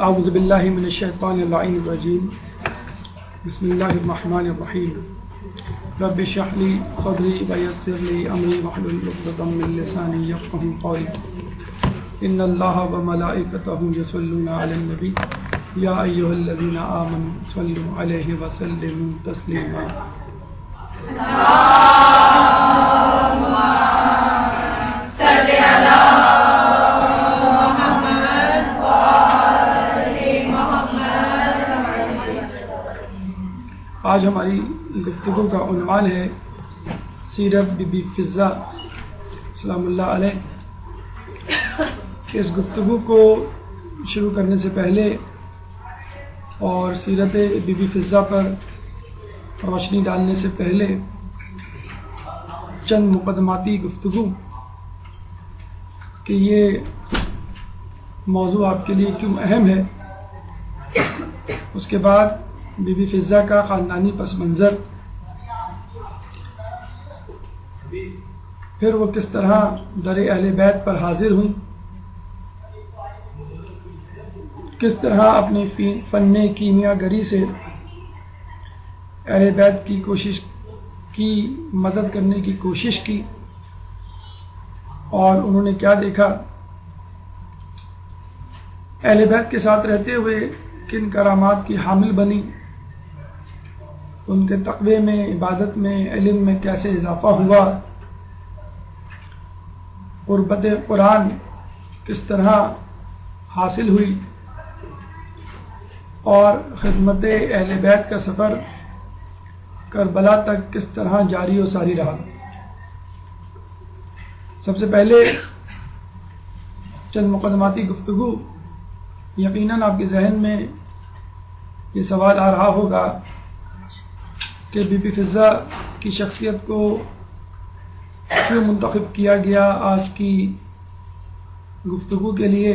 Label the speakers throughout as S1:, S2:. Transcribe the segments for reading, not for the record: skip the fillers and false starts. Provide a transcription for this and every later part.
S1: اعوذ باللہ من الشیطان اللعین الرجیم بسم اللہ الرحمن الرحیم رب اشرح لی صدری ویسر لی امری واحلل عقدۃ من لسانی یفقهوا قولی ان اللہ وملائکتہ یصلون علی النبی یا ایھا الذین آمنوا صلوا علیہ وسلموا تسلیما آج ہماری گفتگو کا عنوان ہے سیرت بی بی فضہ سلام اللہ علیہ۔ اس گفتگو کو شروع کرنے سے پہلے اور سیرت بی بی فضہ پر روشنی ڈالنے سے پہلے چند مقدماتی گفتگو کہ یہ موضوع آپ کے لیے کیوں اہم ہے، اس کے بعد بی بی فضہ کا خاندانی پس منظر، پھر وہ کس طرح در اہل بیت پر حاضر ہوئیں، کس طرح اپنی فن کیمیا گری سے اہل بیت کی کوشش کی، مدد کرنے کی کوشش کی، اور انہوں نے کیا دیکھا، اہل بیت کے ساتھ رہتے ہوئے کن کرامات کی حامل بنی، ان کے تقوی میں، عبادت میں، علم میں کیسے اضافہ ہوا، قربت قرآن کس طرح حاصل ہوئی، اور خدمت اہل بیت کا سفر کربلا تک کس طرح جاری و ساری رہا۔ سب سے پہلے چند مقدماتی گفتگو، یقیناً آپ کے ذہن میں یہ سوال آ رہا ہوگا کہ بی بی فضہ کی شخصیت کو کیوں منتخب کیا گیا آج کی گفتگو کے لیے،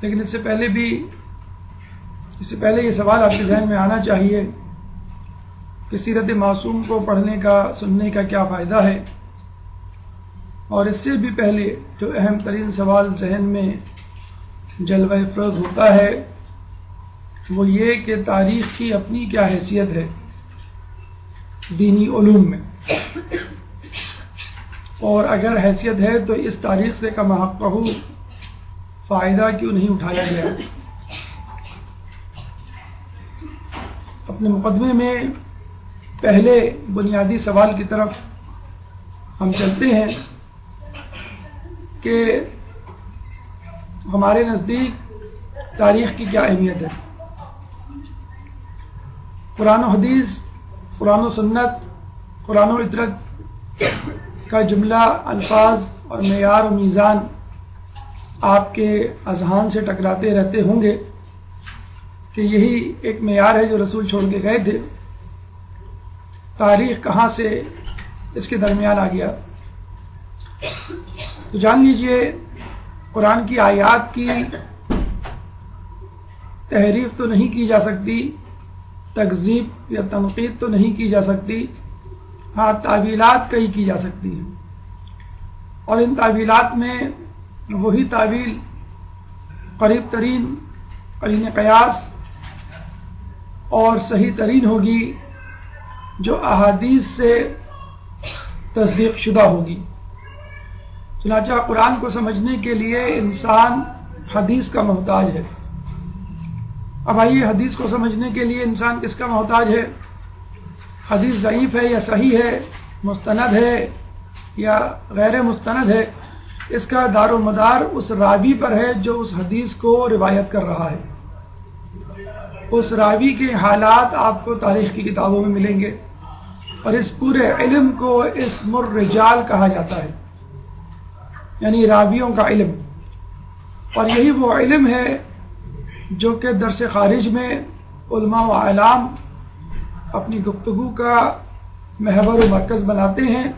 S1: لیکن اس سے پہلے یہ سوال آپ کے ذہن میں آنا چاہیے کہ سیرت معصوم کو پڑھنے کا، سننے کا کیا فائدہ ہے، اور اس سے بھی پہلے جو اہم ترین سوال ذہن میں جلوہ افروز ہوتا ہے وہ یہ کہ تاریخ کی اپنی کیا حیثیت ہے دینی علوم میں، اور اگر حیثیت ہے تو اس تاریخ سے کما حقہ فائدہ کیوں نہیں اٹھایا گیا۔ اپنے مقدمے میں پہلے بنیادی سوال کی طرف ہم چلتے ہیں کہ ہمارے نزدیک تاریخ کی کیا اہمیت ہے۔ قرآن و حدیث، قرآن و سنت، قرآن و عطرت کا جملہ، الفاظ اور معیار و میزان آپ کے اذہان سے ٹکراتے رہتے ہوں گے کہ یہی ایک معیار ہے جو رسول چھوڑ کے گئے تھے، تاریخ کہاں سے اس کے درمیان آ گیا۔ تو جان لیجئے قرآن کی آیات کی تحریف تو نہیں کی جا سکتی، تکذیب یا تنقید تو نہیں کی جا سکتی، ہاں تعویلات کئی کی جا سکتی ہیں، اور ان تعویلات میں وہی تعویل قریب ترین قرین قیاس اور صحیح ترین ہوگی جو احادیث سے تصدیق شدہ ہوگی۔ چنانچہ قرآن کو سمجھنے کے لیے انسان حدیث کا محتاج ہے۔ اب آئیے، حدیث کو سمجھنے کے لیے انسان کس کا محتاج ہے؟ حدیث ضعیف ہے یا صحیح ہے، مستند ہے یا غیر مستند ہے، اس کا دار و مدار اس راوی پر ہے جو اس حدیث کو روایت کر رہا ہے۔ اس راوی کے حالات آپ کو تاریخ کی کتابوں میں ملیں گے، اور اس پورے علم کو اسم الرجال کہا جاتا ہے، یعنی راویوں کا علم، اور یہی وہ علم ہے جو کہ درس خارج میں علماء و اعلام اپنی گفتگو کا محور و مرکز بناتے ہیں،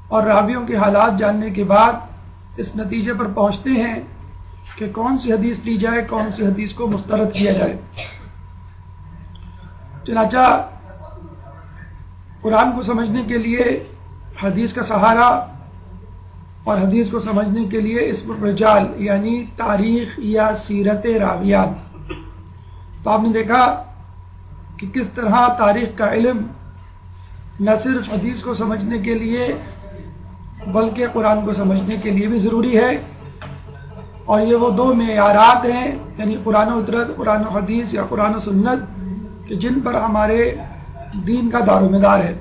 S1: اور راویوں کے حالات جاننے کے بعد اس نتیجے پر پہنچتے ہیں کہ کون سی حدیث لی جائے، کون سی حدیث کو مسترد کیا جائے۔ چنانچہ قرآن کو سمجھنے کے لیے حدیث کا سہارا اور حدیث کو سمجھنے کے لیے اسم الرجال یعنی تاریخ یا سیرت راویات. تو آپ نے دیکھا کہ کس طرح تاریخ کا علم نہ صرف حدیث کو سمجھنے کے لیے بلکہ قرآن کو سمجھنے کے لیے بھی ضروری ہے. اور یہ وہ دو معیارات ہیں یعنی قرآن و فطرت، قرآن و حدیث یا قرآن و سنت کہ جن پر ہمارے دین کا دار و مدار ہے.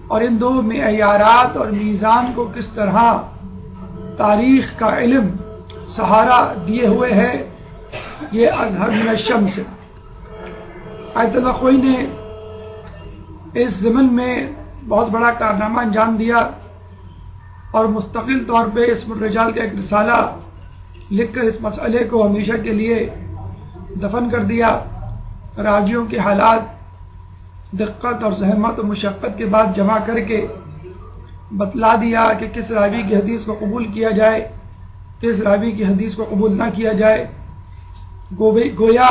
S1: اور ان دو معیارات اور میزان کو کس طرح تاریخ کا علم سہارا دیے ہوئے ہے یہ اظہر من الشمس. آیت اللہ خوئی نے اس ضمن میں بہت بڑا کارنامہ انجام دیا اور مستقل طور پہ اسم الرجال کا ایک رسالہ لکھ کر اس مسئلے کو ہمیشہ کے لیے دفن کر دیا. راویوں کے حالات دقت اور زحمت و مشقت کے بعد جمع کر کے بتلا دیا کہ کس راوی کی حدیث کو قبول کیا جائے، کس راوی کی حدیث کو قبول نہ کیا جائے. گویا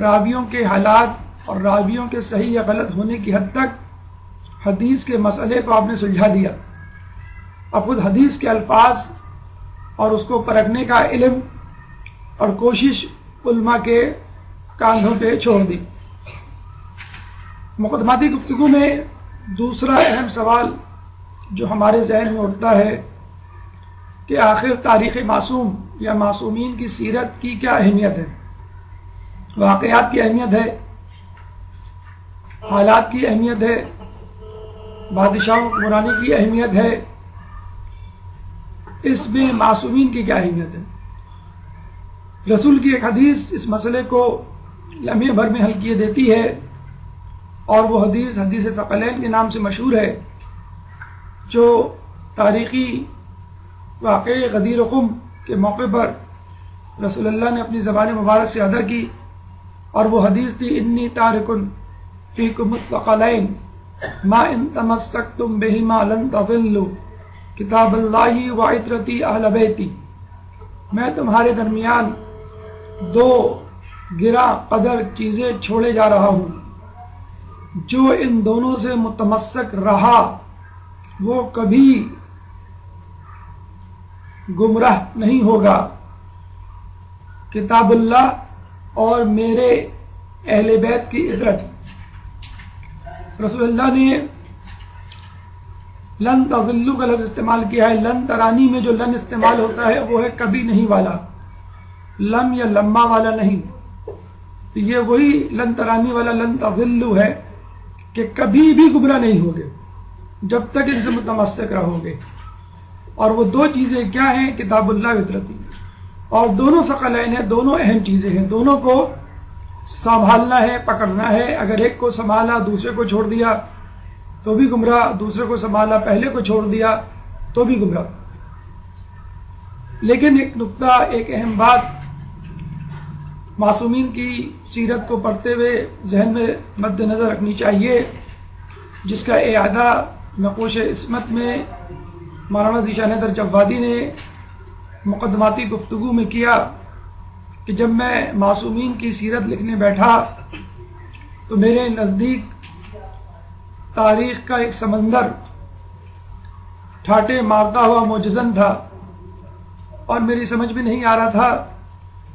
S1: راویوں کے حالات اور راویوں کے صحیح یا غلط ہونے کی حد تک حدیث کے مسئلے کو آپ نے سلجھا دیا. اب خود حدیث کے الفاظ اور اس کو پرکھنے کا علم اور کوشش علماء کے کاندھوں پہ چھوڑ دی. مقدماتی گفتگو میں دوسرا اہم سوال جو ہمارے ذہن میں اٹھتا ہے کہ آخر تاریخ معصوم یا معصومین کی سیرت کی کیا اہمیت ہے. واقعات کی اہمیت ہے، حالات کی اہمیت ہے، بادشاہوں حکمرانی کی اہمیت ہے، اس میں معصومین کی کیا اہمیت ہے. رسول کی ایک حدیث اس مسئلے کو لمحے بھر میں حل کیے دیتی ہے اور وہ حدیث حدیث ثقلین کے نام سے مشہور ہے جو تاریخی واقعے غدیر خم کے موقع پر رسول اللہ نے اپنی زبان مبارک سے ادا کی. اور وہ حدیث تھی انی تارکن فیکم الثقلین ما ان تمسکتم بہما لن تضلوا کتاب اللہ و عطرتی اہل بیتی. میں تمہارے درمیان دو گراں قدر چیزیں چھوڑے جا رہا ہوں، جو ان دونوں سے متمسک رہا وہ کبھی گمراہ نہیں ہوگا، کتاب اللہ اور میرے اہل بیت کی عطرت. رسول اللہ نے لن تضلوا کا لفظ استعمال کیا ہے. لن ترانی میں جو لن استعمال ہوتا ہے وہ ہے کبھی نہیں والا، لم یا لما والا نہیں. تو یہ وہی لن ترانی والا لن تضلوا ہے کہ کبھی بھی گمراہ نہیں ہوگے جب تک ان سے متمسک رہو گے. اور وہ دو چیزیں کیا ہیں؟ کتاب اللہ فطرتی. اور دونوں ثقلین ہیں، دونوں اہم چیزیں ہیں، دونوں کو سنبھالنا ہے، پکڑنا ہے. اگر ایک کو سنبھالا دوسرے کو چھوڑ دیا تو بھی گمراہ، دوسرے کو سنبھالا پہلے کو چھوڑ دیا تو بھی گمراہ. لیکن ایک نقطہ، ایک اہم بات معصومین کی سیرت کو پڑھتے ہوئے ذہن میں مد نظر رکھنی چاہیے، جس کا اعادہ نقوش عصمت میں مولانا ذیشان حیدر جوادی نے مقدماتی گفتگو میں کیا کہ جب میں معصومین کی سیرت لکھنے بیٹھا تو میرے نزدیک تاریخ کا ایک سمندر ٹھاٹے مارتا ہوا معجزن تھا اور میری سمجھ میں نہیں آ رہا تھا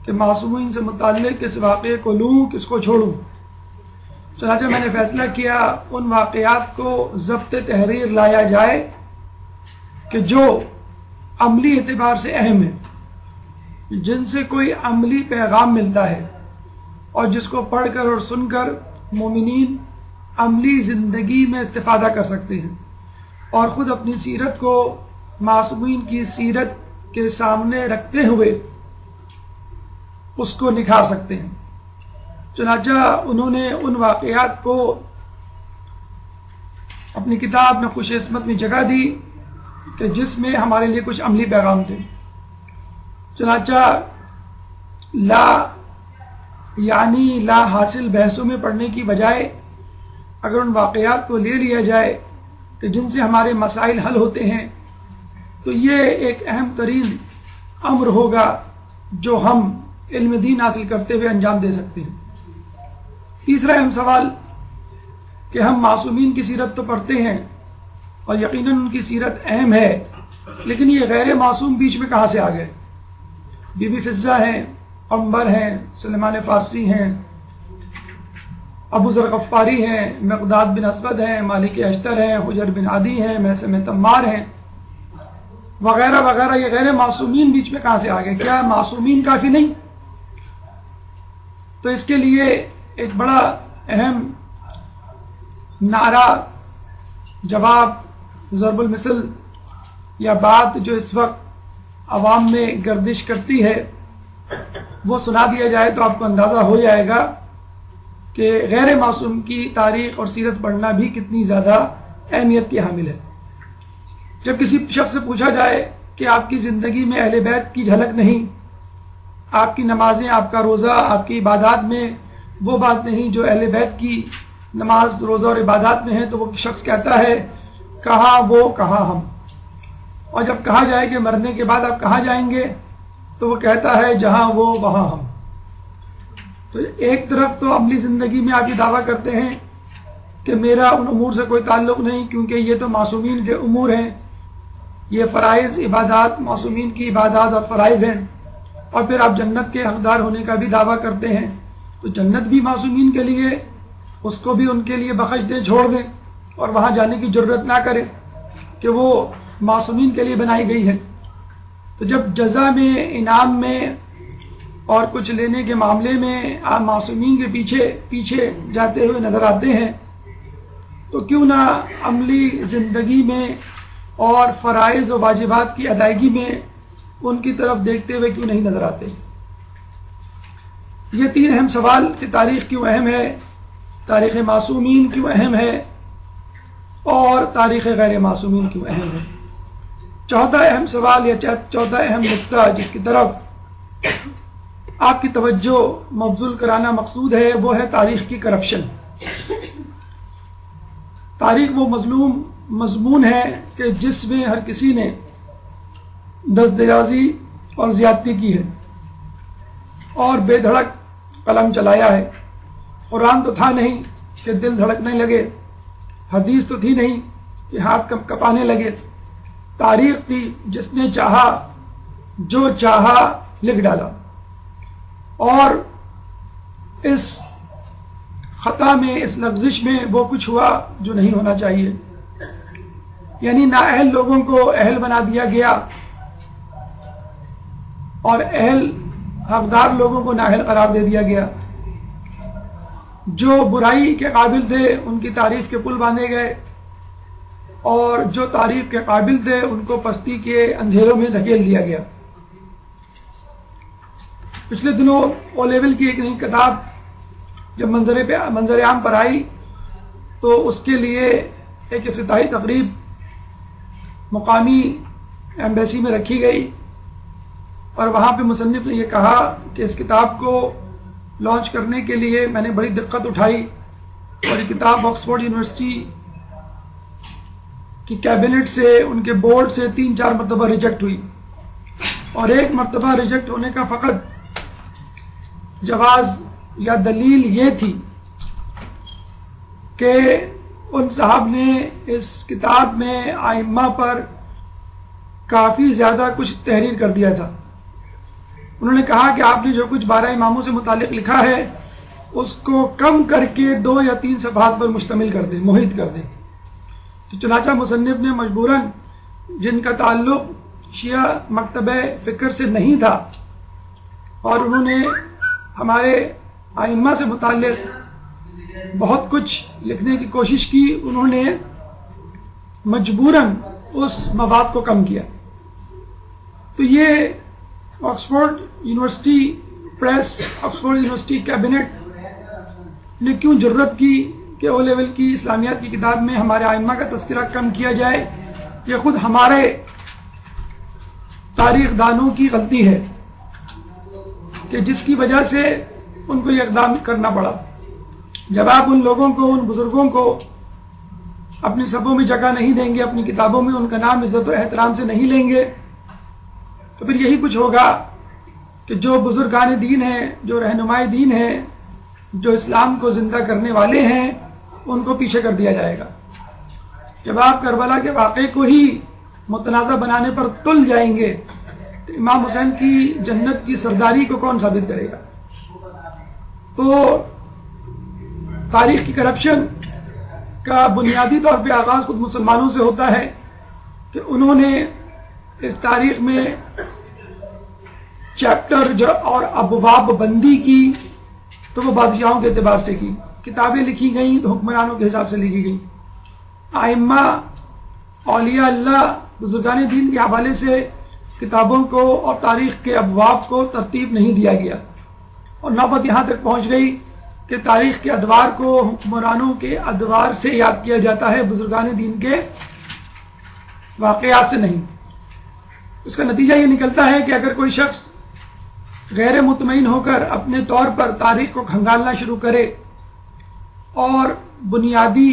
S1: کہ معصومین سے متعلق کس واقعے کو لوں، کس کو چھوڑوں. چنانچہ میں نے فیصلہ کیا ان واقعات کو ضبط تحریر لایا جائے کہ جو عملی اعتبار سے اہم ہے، جن سے کوئی عملی پیغام ملتا ہے اور جس کو پڑھ کر اور سن کر مومنین عملی زندگی میں استفادہ کر سکتے ہیں اور خود اپنی سیرت کو معصومین کی سیرت کے سامنے رکھتے ہوئے اس کو نکھار سکتے ہیں. چنانچہ انہوں نے ان واقعات کو اپنی کتاب نقوش عصمت میں جگہ دی کہ جس میں ہمارے لیے کچھ عملی پیغام تھے. چنانچہ لا حاصل بحثوں میں پڑھنے کی بجائے اگر ان واقعات کو لے لیا جائے کہ جن سے ہمارے مسائل حل ہوتے ہیں تو یہ ایک اہم ترین امر ہوگا جو ہم علم دین حاصل کرتے ہوئے انجام دے سکتے ہیں. تیسرا اہم سوال کہ ہم معصومین کی سیرت تو پڑھتے ہیں اور یقیناً ان کی سیرت اہم ہے، لیکن یہ غیر معصوم بیچ میں کہاں سے آ گئے؟ بی بی فضہ ہیں، عمبر ہیں، سلیمان فارسی ہیں، ابو ذر غفاری ہیں، مقداد بن اسود ہیں، مالک اشتر ہیں، حجر بن عدی ہیں، محسن تمار ہیں، وغیرہ وغیرہ. یہ غیر معصومین بیچ میں کہاں سے آ گئے؟ کیا معصومین کافی نہیں؟ تو اس کے لیے ایک بڑا اہم نعرہ، جواب، ضرب المثل یا بات جو اس وقت عوام میں گردش کرتی ہے وہ سنا دیا جائے تو آپ کو اندازہ ہو جائے گا کہ غیر معصوم کی تاریخ اور سیرت پڑھنا بھی کتنی زیادہ اہمیت کی حامل ہے. جب کسی شخص سے پوچھا جائے کہ آپ کی زندگی میں اہل بیت کی جھلک نہیں، آپ کی نمازیں، آپ کا روزہ، آپ کی عبادات میں وہ بات نہیں جو اہل بیت کی نماز، روزہ اور عبادات میں ہے، تو وہ شخص کہتا ہے کہاں وہ کہاں ہم. اور جب کہا جائے کہ مرنے کے بعد آپ کہاں جائیں گے تو وہ کہتا ہے جہاں وہ وہاں ہم. تو ایک طرف تو عملی زندگی میں آپ یہ دعویٰ کرتے ہیں کہ میرا ان امور سے کوئی تعلق نہیں کیونکہ یہ تو معصومین کے امور ہیں، یہ فرائض عبادات معصومین کی عبادات اور فرائض ہیں، اور پھر آپ جنت کے حقدار ہونے کا بھی دعویٰ کرتے ہیں. تو جنت بھی معصومین کے لیے، اس کو بھی ان کے لیے بخش دیں، چھوڑ دیں اور وہاں جانے کی ضرورت نہ کریں کہ وہ معصومین کے لیے بنائی گئی ہے. تو جب جزا میں، انعام میں اور کچھ لینے کے معاملے میں آپ معصومین کے پیچھے جاتے ہوئے نظر آتے ہیں تو کیوں نہ عملی زندگی میں اور فرائض و واجبات کی ادائیگی میں ان کی طرف دیکھتے ہوئے کیوں نہیں نظر آتے؟ یہ تین اہم سوال کہ تاریخ کیوں اہم ہے، تاریخ معصومین کیوں اہم ہے اور تاریخ غیر معصومین کیوں اہم ہے. چوتھا اہم سوال یا چوتھا اہم نقطہ جس کی طرف آپ کی توجہ مبذول کرانا مقصود ہے وہ ہے تاریخ کی کرپشن. تاریخ وہ مضمون ہے کہ جس میں ہر کسی نے دستدرازی اور زیادتی کی ہے اور بے دھڑک قلم چلایا ہے. قرآن تو تھا نہیں کہ دل دھڑکنے لگے، حدیث تو تھی نہیں کہ ہاتھ کپانے لگے، تاریخ تھی جس نے چاہا جو چاہا لکھ ڈالا. اور اس خطا میں، اس لغزش میں وہ کچھ ہوا جو نہیں ہونا چاہیے، یعنی نااہل لوگوں کو اہل بنا دیا گیا اور اہل حقدار لوگوں کو نااہل قرار دے دیا گیا. جو برائی کے قابل تھے ان کی تعریف کے پل باندھے گئے اور جو تعریف کے قابل تھے ان کو پستی کے اندھیروں میں دھکیل دیا گیا. پچھلے دنوں او لیول کی ایک نئی کتاب جب منظر عام پر آئی تو اس کے لیے ایک افتتاحی تقریب مقامی ایمبیسی میں رکھی گئی اور وہاں پہ مصنف نے یہ کہا کہ اس کتاب کو لانچ کرنے کے لیے میں نے بڑی دقت اٹھائی اور یہ کتاب آکسفورڈ یونیورسٹی کی کیبنٹ سے، ان کے بورڈ سے 3-4 مرتبہ ریجیکٹ ہوئی، اور ایک مرتبہ ریجیکٹ ہونے کا فقط جواز یا دلیل یہ تھی کہ ان صاحب نے اس کتاب میں ائمہ پر کافی زیادہ کچھ تحریر کر دیا تھا. انہوں نے کہا کہ آپ نے جو کچھ 12 اماموں سے متعلق لکھا ہے اس کو کم کر کے 2 یا 3 صفحات پر مشتمل کر دیں، محیط کر دیں. تو چنانچہ مصنف نے مجبوراً، جن کا تعلق شیعہ مکتبہ فکر سے نہیں تھا اور انہوں نے ہمارے ائمہ سے متعلق بہت کچھ لکھنے کی کوشش کی، انہوں نے مجبوراً اس مواد کو کم کیا. تو یہ Oxford university press, Oxford university cabinet نے کیوں جرت کی کہ او لیول کی اسلامیات کی کتاب میں ہمارے ائمہ کا تذکرہ کم کیا جائے؟ یہ خود ہمارے تاریخ دانوں کی غلطی ہے کہ جس کی وجہ سے ان کو یہ اقدام کرنا پڑا. جب آپ ان لوگوں کو، ان بزرگوں کو اپنی صفوں میں جگہ نہیں دیں گے، اپنی کتابوں میں ان کا نام عزت و احترام سے نہیں لیں گے، تو پھر یہی کچھ ہوگا کہ جو بزرگان دین ہیں، جو رہنمائے دین ہیں، جو اسلام کو زندہ کرنے والے ہیں، ان کو پیچھے کر دیا جائے گا. جب آپ کربلا کے واقعے کو ہی متنازع بنانے پر تل جائیں گے تو امام حسین کی جنت کی سرداری کو کون ثابت کرے گا؟ تو تاریخ کی کرپشن کا بنیادی طور پہ آغاز خود مسلمانوں سے ہوتا ہے کہ انہوں نے اس تاریخ میں چیپٹر اور ابواب بندی کی تو وہ بادشاہوں کے اعتبار سے کی، کتابیں لکھی گئیں تو حکمرانوں کے حساب سے لکھی گئیں، ائمہ اولیاء اللہ بزرگان دین کے حوالے سے کتابوں کو اور تاریخ کے ابواب کو ترتیب نہیں دیا گیا، اور نوبت یہاں تک پہنچ گئی کہ تاریخ کے ادوار کو حکمرانوں کے ادوار سے یاد کیا جاتا ہے، بزرگان دین کے واقعات سے نہیں۔ اس کا نتیجہ یہ نکلتا ہے کہ اگر کوئی شخص غیر مطمئن ہو کر اپنے طور پر تاریخ کو کھنگالنا شروع کرے اور بنیادی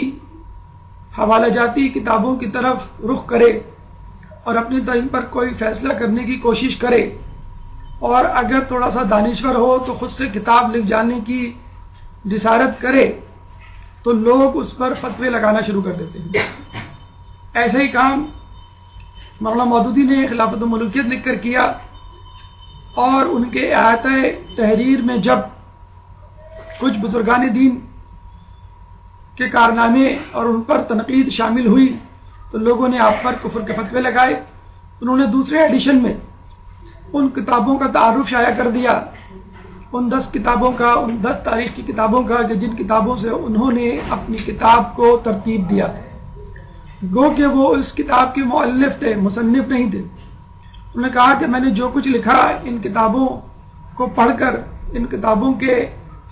S1: حوالہ جاتی کتابوں کی طرف رخ کرے اور اپنے ٹائم پر کوئی فیصلہ کرنے کی کوشش کرے، اور اگر تھوڑا سا دانشور ہو تو خود سے کتاب لکھ جانے کی جسارت کرے تو لوگ اس پر فتوے لگانا شروع کر دیتے ہیں۔ ایسا ہی کام مولانا مودودی نے خلافت و ملوکیت لکھ کر کیا، اور ان کے احاطہ تحریر میں جب کچھ بزرگان دین کے کارنامے اور ان پر تنقید شامل ہوئی تو لوگوں نے آپ پر کفر کے فتوے لگائے۔ انہوں نے دوسرے ایڈیشن میں ان کتابوں کا تعارف شائع کر دیا، ان 10 کتابوں کا، ان 10 تاریخ کی کتابوں کا کہ جن کتابوں سے انہوں نے اپنی کتاب کو ترتیب دیا، گو کہ وہ اس کتاب کے مؤلف تھے، مصنف نہیں تھے۔ انہوں نے کہا کہ میں نے جو کچھ لکھا ان کتابوں کو پڑھ کر، ان کتابوں کے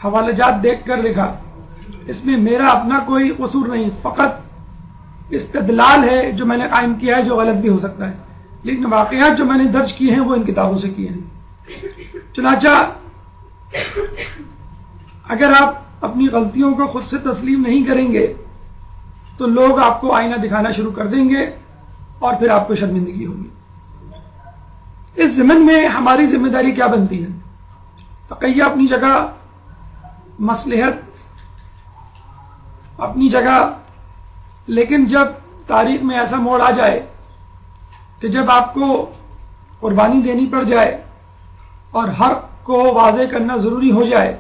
S1: حوالہ جات دیکھ کر لکھا، اس میں میرا اپنا کوئی قصور نہیں، فقط استدلال ہے جو میں نے قائم کیا ہے، جو غلط بھی ہو سکتا ہے، لیکن واقعات جو میں نے درج کیے ہیں وہ ان کتابوں سے کیے ہیں۔ چنانچہ اگر آپ اپنی غلطیوں کو خود سے تسلیم نہیں کریں گے تو لوگ آپ کو آئینہ دکھانا شروع کر دیں گے اور پھر آپ کو شرمندگی ہوگی۔ اس ضمن میں ہماری ذمہ داری کیا بنتی ہے؟ تقیہ اپنی جگہ، مصلحت اپنی جگہ، لیکن جب تاریخ میں ایسا موڑ آ جائے کہ جب آپ کو قربانی دینی پڑ جائے اور حق کو واضح کرنا ضروری ہو جائے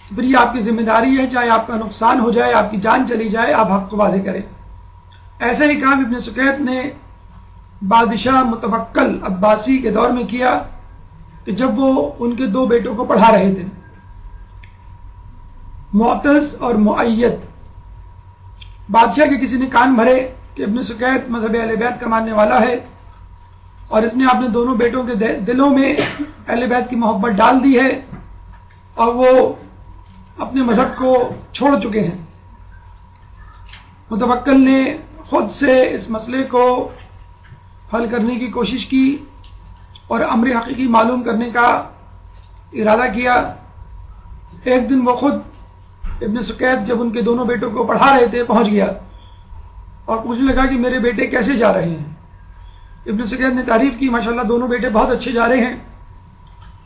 S1: تو پھر یہ آپ کی ذمہ داری ہے، چاہے آپ کا نقصان ہو جائے، آپ کی جان چلی جائے، آپ حق کو واضح کریں۔ ایسا ہی کام ابن سکیت نے بادشاہ متوکل عباسی کے دور میں کیا کہ جب وہ ان کے 2 بیٹوں کو پڑھا رہے تھے، معتز اور مؤید۔ بادشاہ کے کسی نے کان بھرے کہ ابن سکیت مذہب اہل بیت کا ماننے والا ہے اور اس نے اپنے دونوں بیٹوں کے دلوں میں اہل بیت کی محبت ڈال دی ہے اور وہ اپنے مذہب کو چھوڑ چکے ہیں۔ متوکل نے خود سے اس مسئلے کو حل کرنے کی کوشش کی اور امر حقیقی معلوم کرنے کا ارادہ کیا۔ ایک دن وہ خود ابن سکیت جب ان کے دونوں بیٹوں کو پڑھا رہے تھے پہنچ گیا اور پوچھنے لگا کہ میرے بیٹے کیسے جا رہے ہیں؟ ابن سکیت نے تعریف کی، ماشاءاللہ دونوں بیٹے بہت اچھے جا رہے ہیں،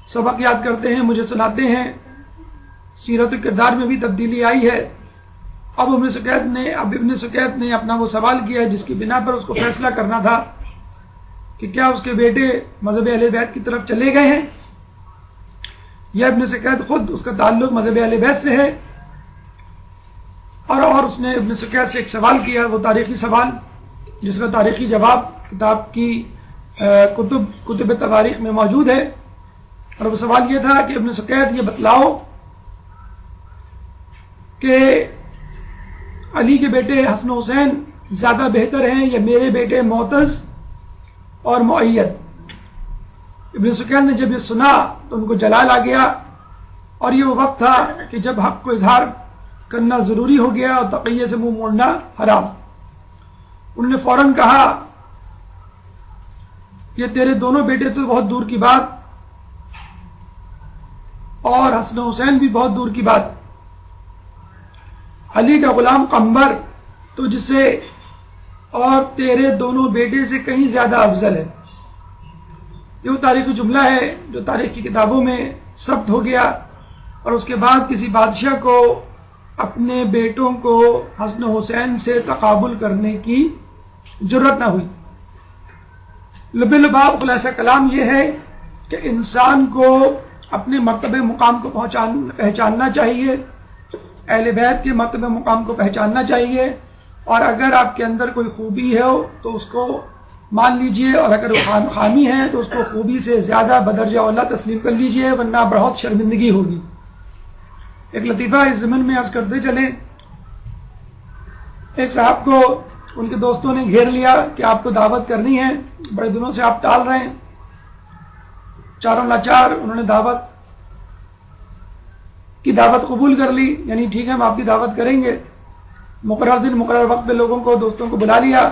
S1: سبق یاد کرتے ہیں، مجھے سناتے ہیں، سیرت و کردار میں بھی تبدیلی آئی ہے۔ اب ابن سکیت نے اپنا وہ سوال کیا جس کی بنا پر اس کو فیصلہ کرنا تھا کہ کیا اس کے بیٹے مذہب اہل بیت کی طرف چلے گئے ہیں یا ابن سکیت خود اس کا تعلق مذہب اہل بیت سے ہے۔ اور اس نے ابن سکیت سے ایک سوال کیا، وہ تاریخی سوال جس کا تاریخی جواب کتاب کی کتب تواریخ میں موجود ہے، اور وہ سوال یہ تھا کہ ابن سکیت یہ بتلاؤ کہ علی کے بیٹے حسن و حسین زیادہ بہتر ہیں یا میرے بیٹے معتز اور مؤید؟ ابن سکیت نے جب یہ سنا تو ان کو جلال آ گیا، اور یہ وہ وقت تھا کہ جب حق کو اظہار کرنا ضروری ہو گیا اور تقیہ سے منہ موڑنا حرام۔ انہوں نے فوراً کہا یہ تیرے دونوں بیٹے تو بہت دور کی بات، اور حسن و حسین بھی بہت دور کی بات، علی کا غلام قمبر تو جسے اور تیرے دونوں بیٹے سے کہیں زیادہ افضل ہے۔ یہ وہ تاریخی جملہ ہے جو تاریخ کی کتابوں میں ثبت ہو گیا، اور اس کے بعد کسی بادشاہ کو اپنے بیٹوں کو حسن و حسین سے تقابل کرنے کی جرت نہ ہوئی۔ لب لباب خلاصہ کلام یہ ہے کہ انسان کو اپنے مرتبہ مقام کو پہچاننا چاہیے، اہل بیت کے مرتبہ مقام کو پہچاننا چاہیے، اور اگر آپ کے اندر کوئی خوبی ہے تو اس کو مان لیجئے، اور اگر وہ خامی ہے تو اس کو خوبی سے زیادہ بدرجہ اولا تسلیم کر لیجئے، ورنہ بہت شرمندگی ہوگی۔ ایک لطیفہ اس ضمن میں عرض کرتے چلیں، ایک صاحب کو ان کے دوستوں نے گھیر لیا کہ آپ کو دعوت کرنی ہے، بڑے دنوں سے آپ ٹال رہے ہیں۔ چاروں لاچار انہوں نے دعوت قبول کر لی، یعنی ٹھیک ہے ہم آپ کی دعوت کریں گے۔ مقرر دن مقرر وقت پہ لوگوں کو دوستوں کو بلا لیا۔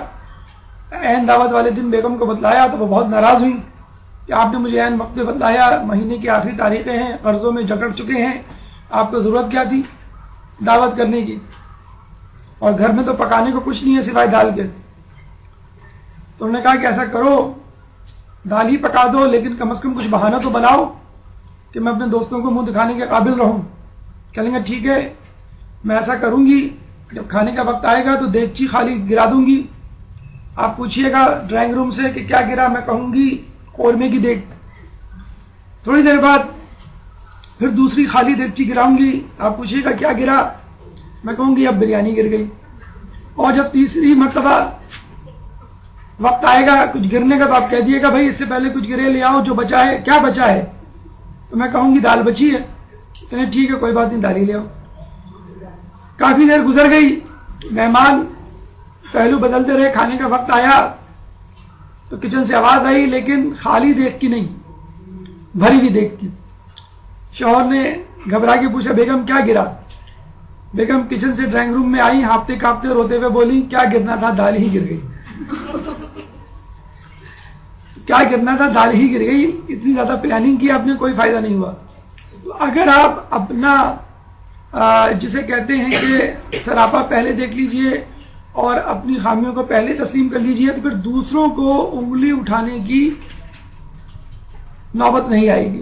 S1: عین دعوت والے دن بیگم کو بتلایا تو وہ بہت ناراض ہوئی کہ آپ نے مجھے عین وقت پہ بتلایا، مہینے کی آخری تاریخیں ہیں، قرضوں میں جکڑ چکے ہیں، آپ کو ضرورت کیا تھی دعوت کرنے کی، اور گھر میں تو پکانے کو کچھ نہیں ہے سوائے دال کے۔ تو انہوں نے کہا کہ ایسا کرو، دال ہی پکا دو، لیکن کم از کم کچھ بہانہ تو بناؤ کہ میں اپنے دوستوں کو منہ دکھانے کے قابل رہوں۔ کہنے گا ٹھیک ہے میں ایسا کروں گی، جب کھانے کا وقت آئے گا تو دیگچی خالی گرا دوں گی، آپ پوچھئے گا ڈرائنگ روم سے کہ کیا گرا، میں کہوں گی قورمے کی دیگ۔ تھوڑی دیر بعد پھر دوسری خالی دیگچی گراؤں گی، آپ پوچھئے گا کیا گرا، میں کہوں گی اب بریانی گر گئی۔ اور جب تیسری مرتبہ وقت آئے گا کچھ گرنے کا تو آپ کہہ دیے گا بھائی اس سے پہلے کچھ گرے لے آؤ، جو بچا ہے کیا بچا ہے، تو میں کہوں گی دال بچی ہے، کہنے ٹھیک ہے کوئی بات نہیں دال ہی لے آؤ۔ کافی دیر گزر گئی، مہمان پہلو بدلتے رہے، کھانے کا وقت آیا تو کچن سے آواز آئی، لیکن خالی دیگ کی نہیں، بھری ہوئی دیگ کی۔ شوہر نے گھبرا کے پوچھا بیگم کیا گرا؟ بیگم کچن سے ڈرائنگ روم میں آئی، ہانپتے کانپتے روتے ہوئے بولی کیا گرنا تھا دال ہی گر گئی۔ کیا گرنا تھا دال ہی گر گئی، اتنی زیادہ پلاننگ کی آپ نے کوئی فائدہ نہیں ہوا۔ اگر آپ اپنا جسے کہتے ہیں کہ سراپا پہلے دیکھ لیجئے اور اپنی خامیوں کو پہلے تسلیم کر لیجئے تو پھر دوسروں کو انگلی اٹھانے کی نوبت نہیں آئے گی۔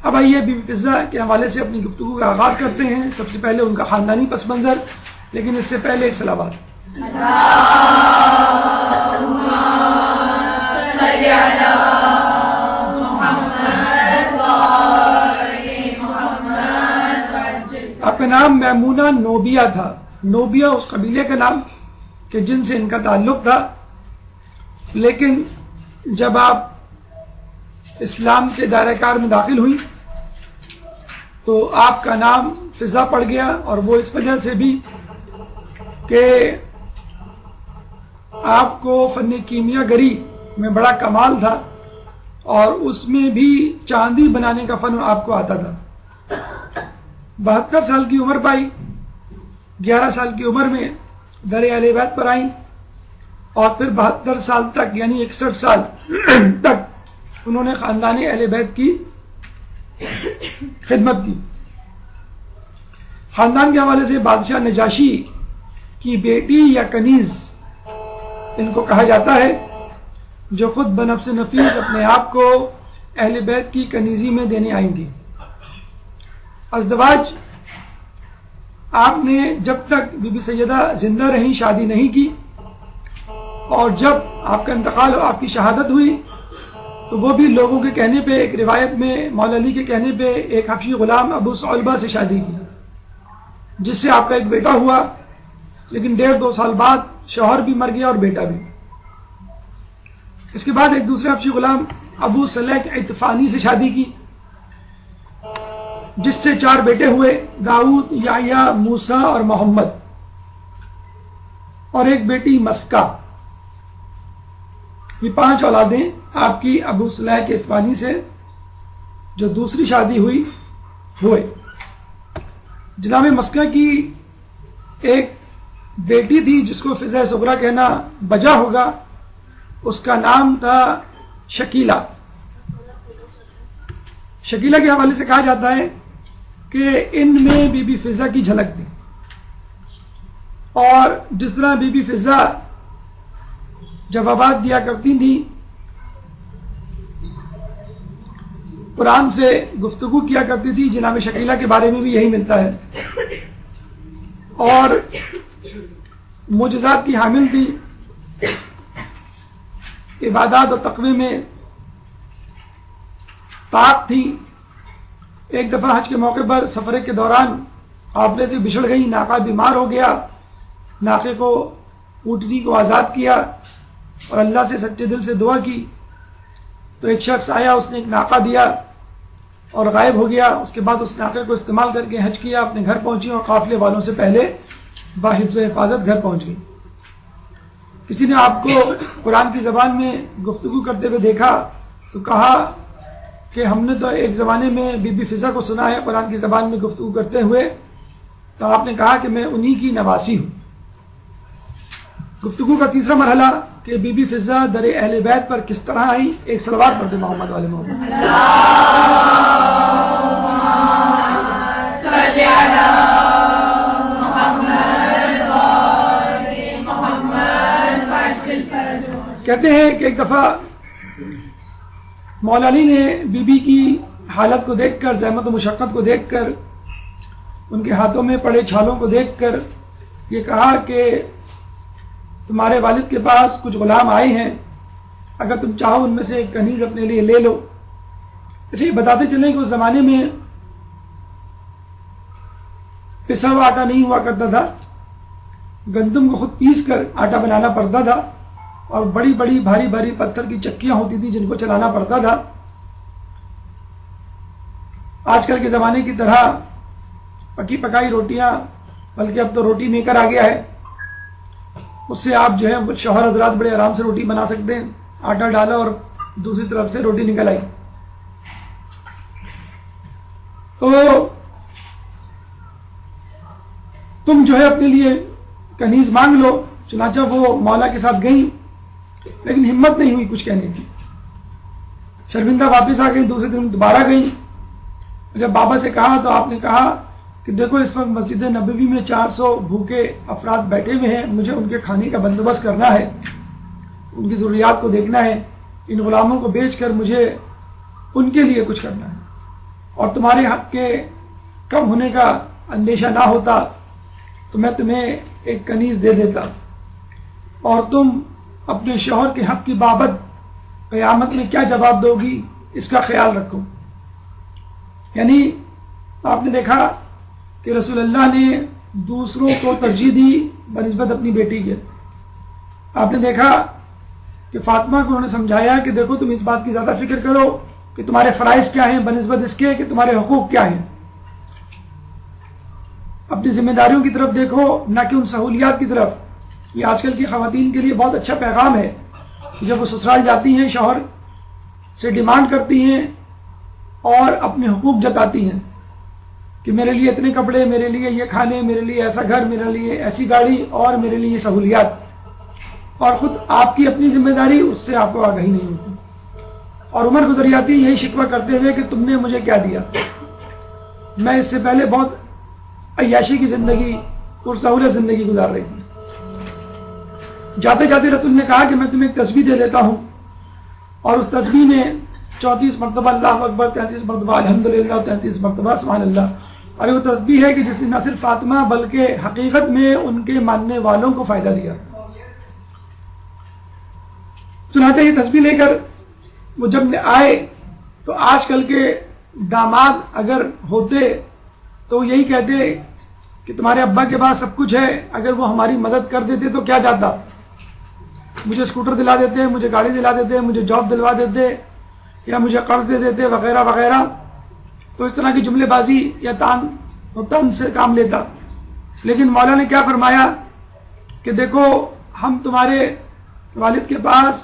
S1: اب آئیے بی بی فضہ کے حوالے سے اپنی گفتگو کا آغاز کرتے ہیں۔ سب سے پہلے ان کا خاندانی پس منظر، لیکن اس سے پہلے ایک صلوات۔ آپ کا نام میمونہ نوبیہ تھا، نوبیہ اس قبیلے کا نام کہ جن سے ان کا تعلق تھا، لیکن جب آپ اسلام کے دائرہ کار میں داخل ہوئی تو آپ کا نام فضہ پڑ گیا، اور وہ اس وجہ سے بھی کہ آپ کو فن کیمیا گری میں بڑا کمال تھا، اور اس میں بھی چاندی بنانے کا فن آپ کو آتا تھا۔ 72 سال کی عمر پائی، 11 سال کی عمر میں در اہل بیت پر آئیں، اور پھر 72 سال تک یعنی 61 سال تک انہوں نے خاندان اہل بیت کی خدمت کی۔ خاندان کے حوالے سے بادشاہ نجاشی کی بیٹی یا کنیز ان کو کہا جاتا ہے، جو خود بنفس نفیس اپنے آپ کو اہل بیت کی کنیزی میں دینے آئی تھی۔ ازدواج آپ نے جب تک بی بی سیدہ زندہ رہیں شادی نہیں کی، اور جب آپ کا انتقال اور آپ کی شہادت ہوئی تو وہ بھی لوگوں کے کہنے پہ، ایک روایت میں مولا علی کے کہنے پہ ایک حبشی غلام ابو ثعلبہ سے شادی کی، جس سے آپ کا ایک بیٹا ہوا، لیکن 1.5-2 سال بعد شوہر بھی مر گیا اور بیٹا بھی۔ اس کے بعد ایک دوسرے حبشی غلام ابو صلیح عطفانی سے شادی کی، جس سے 4 بیٹے ہوئے، داؤد، یحییٰ، موسیٰ اور محمد، اور ایک بیٹی مسکہ۔ یہ 5 اولادیں آپ کی ابو صلیح کے عطفانی سے جو دوسری شادی ہوئے۔ جناب مسکہ کی ایک بیٹی تھی جس کو فضہ صغریٰ کہنا بجا ہوگا، اس کا نام تھا شکیلہ۔ شکیلہ کے حوالے سے کہا جاتا ہے کہ ان میں بی بی فضہ کی جھلک تھی، اور جس طرح بی بی فضہ جوابات دیا کرتی تھی، قرآن سے گفتگو کیا کرتی تھی، جناب شکیلہ کے بارے میں بھی یہی ملتا ہے، اور معجزات کی حامل تھی۔ عبادات اور تقوی میں طاقت تھی. ایک دفعہ حج کے موقع پر سفر کے دوران قافلے سے بچھڑ گئی، ناقہ بیمار ہو گیا. ناقے کو اونٹنی کو آزاد کیا اور اللہ سے سچے دل سے دعا کی تو ایک شخص آیا، اس نے ایک ناقہ دیا اور غائب ہو گیا. اس کے بعد اس ناقے کو استعمال کر کے حج کیا، اپنے گھر پہنچی اور قافلے والوں سے پہلے باحفظ حفاظت گھر پہنچ گئی. کسی نے آپ کو قرآن کی زبان میں گفتگو کرتے ہوئے دیکھا تو کہا کہ ہم نے تو ایک زمانے میں بی بی فضا کو سنا ہے قرآن کی زبان میں گفتگو کرتے ہوئے. تو آپ نے کہا کہ میں انہی کی نواسی ہوں. گفتگو کا تیسرا مرحلہ کہ بی بی فضا در اہل بیت پر کس طرح آئی. ایک صلوات پڑھتے محمد والے محمد. کہتے ہیں کہ ایک دفعہ مولا علی نے بی بی کی حالت کو دیکھ کر، زحمت و مشقت کو دیکھ کر، ان کے ہاتھوں میں پڑے چھالوں کو دیکھ کر یہ کہا کہ تمہارے والد کے پاس کچھ غلام آئے ہیں، اگر تم چاہو ان میں سے ایک کنیز اپنے لیے لے لو. اچھا، یہ بتاتے چلیں کہ اس زمانے میں پسا ہوا آٹا نہیں ہوا کرتا تھا، گندم کو خود پیس کر آٹا بنانا پڑتا تھا اور بڑی بڑی بھاری بھاری پتھر کی چکیاں ہوتی تھی جن کو چلانا پڑتا تھا. آج کل کے زمانے کی طرح پکی پکائی روٹیاں، بلکہ اب تو روٹی میکر آ گیا ہے، اس سے آپ جو ہے شوہر حضرات بڑے آرام سے روٹی بنا سکتے ہیں. آٹا ڈالا اور دوسری طرف سے روٹی نکل آئی. تو تم جو ہے اپنے لیے کنیز مانگ لو. چنانچہ وہ مولا کے ساتھ گئیں، لیکن ہمت نہیں ہوئی کچھ کہنے کی. شرمندہ واپس آ گئی. دوسرے دن دوبارہ گئی. جب بابا سے کہا تو آپ نے کہا کہ دیکھو اس وقت مسجد نبوی میں 400 بھوکے افراد بیٹھے ہوئے ہیں، مجھے ان کے کھانے کا بندوبست کرنا ہے، ان کی ضروریات کو دیکھنا ہے. ان غلاموں کو بیچ کر مجھے ان کے لیے کچھ کرنا ہے، اور تمہارے حق کے کم ہونے کا اندیشہ نہ ہوتا تو میں تمہیں ایک کنیز دے دیتا، اور تم اپنے شوہر کے حق کی بابت قیامت میں کیا جواب دو گی اس کا خیال رکھو. یعنی آپ نے دیکھا کہ رسول اللہ نے دوسروں کو ترجیح دی بنسبت اپنی بیٹی کے. آپ نے دیکھا کہ فاطمہ کو انہوں نے سمجھایا کہ دیکھو تم اس بات کی زیادہ فکر کرو کہ تمہارے فرائض کیا ہیں بنسبت اس کے کہ تمہارے حقوق کیا ہیں. اپنی ذمہ داریوں کی طرف دیکھو، نہ کہ ان سہولیات کی طرف. یہ آج کل کی خواتین کے لیے بہت اچھا پیغام ہے کہ جب وہ سسرال جاتی ہیں شوہر سے ڈیمانڈ کرتی ہیں اور اپنے حقوق جتاتی ہیں کہ میرے لیے اتنے کپڑے، میرے لیے یہ کھانے، میرے لیے ایسا گھر، میرے لیے ایسی گاڑی اور میرے لیے یہ سہولیات، اور خود آپ کی اپنی ذمہ داری اس سے آپ کو آگاہی نہیں ہوتی. اور عمر گزریاتی یہی شکوہ کرتے ہوئے کہ تم نے مجھے کیا دیا، میں اس سے پہلے بہت عیاشی کی زندگی اور سہولت زندگی گزار رہی تھی. جاتے جاتے رسول نے کہا کہ میں تمہیں ایک تسبیح دے دیتا ہوں، اور اس تسبیح میں 34 مرتبہ اللہ اکبر، 33 مرتبہ الحمدللہ، 33 مرتبہ سبحان اللہ. اور وہ تسبیح ہے کہ جس نے نہ صرف فاطمہ بلکہ حقیقت میں ان کے ماننے والوں کو فائدہ دیا. چنانچہ یہ تسبیح لے کر وہ جب آئے تو آج کل کے داماد اگر ہوتے تو یہی کہتے کہ تمہارے ابا کے پاس سب کچھ ہے، اگر وہ ہماری مدد کر دیتے تو کیا جاتا، مجھے اسکوٹر دلا دیتے، مجھے گاڑی دلا دیتے، مجھے جاب دلوا دیتے، یا مجھے قرض دے دیتے وغیرہ وغیرہ. تو اس طرح کی جملے بازی یا تان سے کام لیتا. لیکن مولا نے کیا فرمایا کہ دیکھو ہم تمہارے والد کے پاس